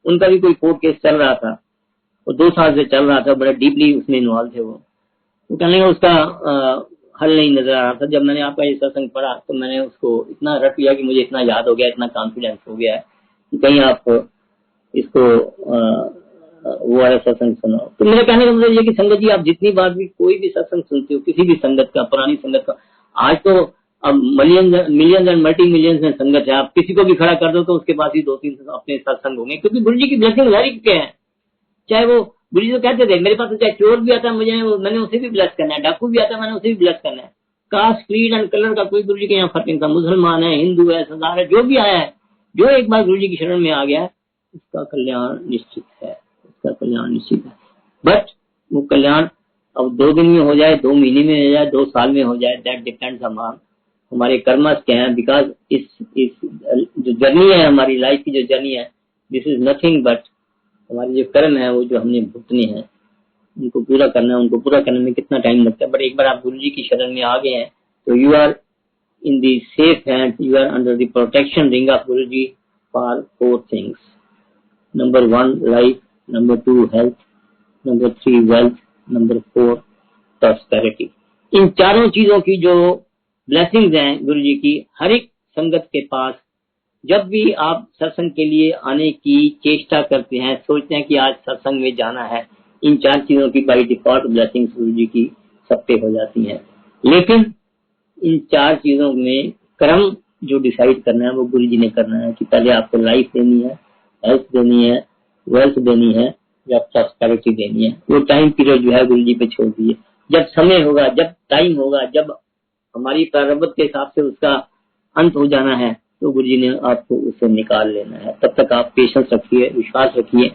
उनका भी कोई कोर्ट केस चल रहा था, और 2 साल से चल रहा था, बड़ा डीपली उसमें इन्वॉल्व थे वो। तो कहने लगा उसका हल नहीं नजर आ रहा था। जब मैंने आपका ये सत्संग पढ़ा तो मैंने उसको इतना रट लिया कि मुझे इतना याद हो गया, इतना कॉन्फिडेंस हो गया है कि कहीं आप इसको वो वाला सत्संग सुनो। तो मेरे कहने का मतलब ये कि संगत जी, आप जितनी बार भी कोई भी सत्संग सुनते हो, किसी भी संगत का, पुरानी संगत का, आज तो अब मिलियंस एंड मल्टी मिलियंस में संगत है, आप किसी को भी खड़ा कर दो तो उसके पास ही 2-3 अपने सत्संग होंगे, क्योंकि गुरु जी की ब्लेसिंग हर एक के हैं। चाहे वो गुरु जी तो कहते थे, मेरे पास तो चाहे चोर भी आता है मैंने उसे भी ब्लेस करना है, डाकू भी आता है मैंने उसे भी ब्लेस करना है। कास्ट, क्रीड एंड कलर का कोई गुरु जी के यहाँ फर्क नहीं था। मुसलमान है, हिंदू है, सरदार है, जो भी आया है, जो एक बार गुरु जी की शरण में आ गया है, उसका कल्याण निश्चित है, उसका कल्याण निश्चित है। बट वो कल्याण अब 2 दिन में हो जाए, 2 महीने में हो जाए, 2 साल में हो जाए, दैट डिपेंड्स अपॉन हमारे कर्मस क्या है। बिकॉज इस जो जर्नी है, हमारी लाइफ की जो जर्नी है, दिस इज नथिंग बट हमारे जो कर्म है, वो जो हमने भुगतने हैं, उनको पूरा करना है। उनको पूरा करने में कितना टाइम लगता है, बट एक बार आप गुरु जी की शरण में आ गए हैं तो you are in the safe hand, you are under the protection ring of guru ji for 4 things. Number 1 life, number 2 health, number 3 wealth, number 4 prosperity. इन चारों चीजों की जो ब्लेसिंग्स हैं गुरु जी की, हर एक संगत के पास, जब भी आप सत्संग के लिए आने की चेष्टा करते हैं, सोचते हैं कि आज सत्संग में जाना है, इन 4 चीजों की बाई डिफॉल्ट ब्लेसिंग्स गुरु जी की सब पे हो जाती हैं। लेकिन इन 4 चीजों में क्रम जो डिसाइड करना है वो गुरु जी ने करना है, कि पहले आपको लाइफ देनी है, हेल्थ देनी है, वेल्थ देनी है, या प्रॉस्पेरिटी देनी है। वो टाइम पीरियड जो है गुरु जी पे छोड़ दिए। जब समय होगा, जब टाइम होगा, जब हमारी प्रारब्ध के हिसाब से उसका अंत हो जाना है, तो गुरु जी ने आपको उसे निकाल लेना है। तब तक आप पेशेंस रखिए, विश्वास रखिए।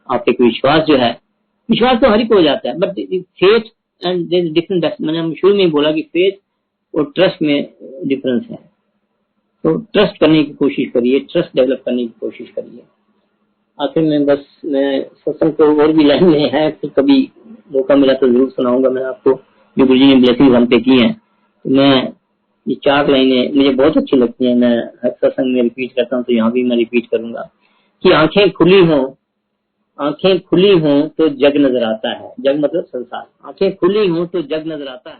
आप एक विश्वास जो है, विश्वास तो हर एक हो जाता है, बट फेथ एंड डिफरेंट। मैंने शुरू में बोला कि फेथ और ट्रस्ट में डिफरेंस है। तो ट्रस्ट करने की कोशिश करिए, ट्रस्ट डेवलप करने की कोशिश करिए। आखिर में बस मैं सत्संग तो और भी लाइन में है, तो कभी मौका मिला तो जरूर सुनाऊंगा मैं आपको, जो गुरु जी ने ब्लेसिंग हम पे की है। तो मैं ये 4 लाइनें मुझे बहुत अच्छी लगती हैं, मैं हर सत्संग में रिपीट करता हूँ, तो यहाँ भी मैं रिपीट करूंगा कि आंखें खुली हों, आंखें खुली हों तो जग नजर आता है। जग मतलब संसार। आंखें खुली हों तो जग नजर आता है।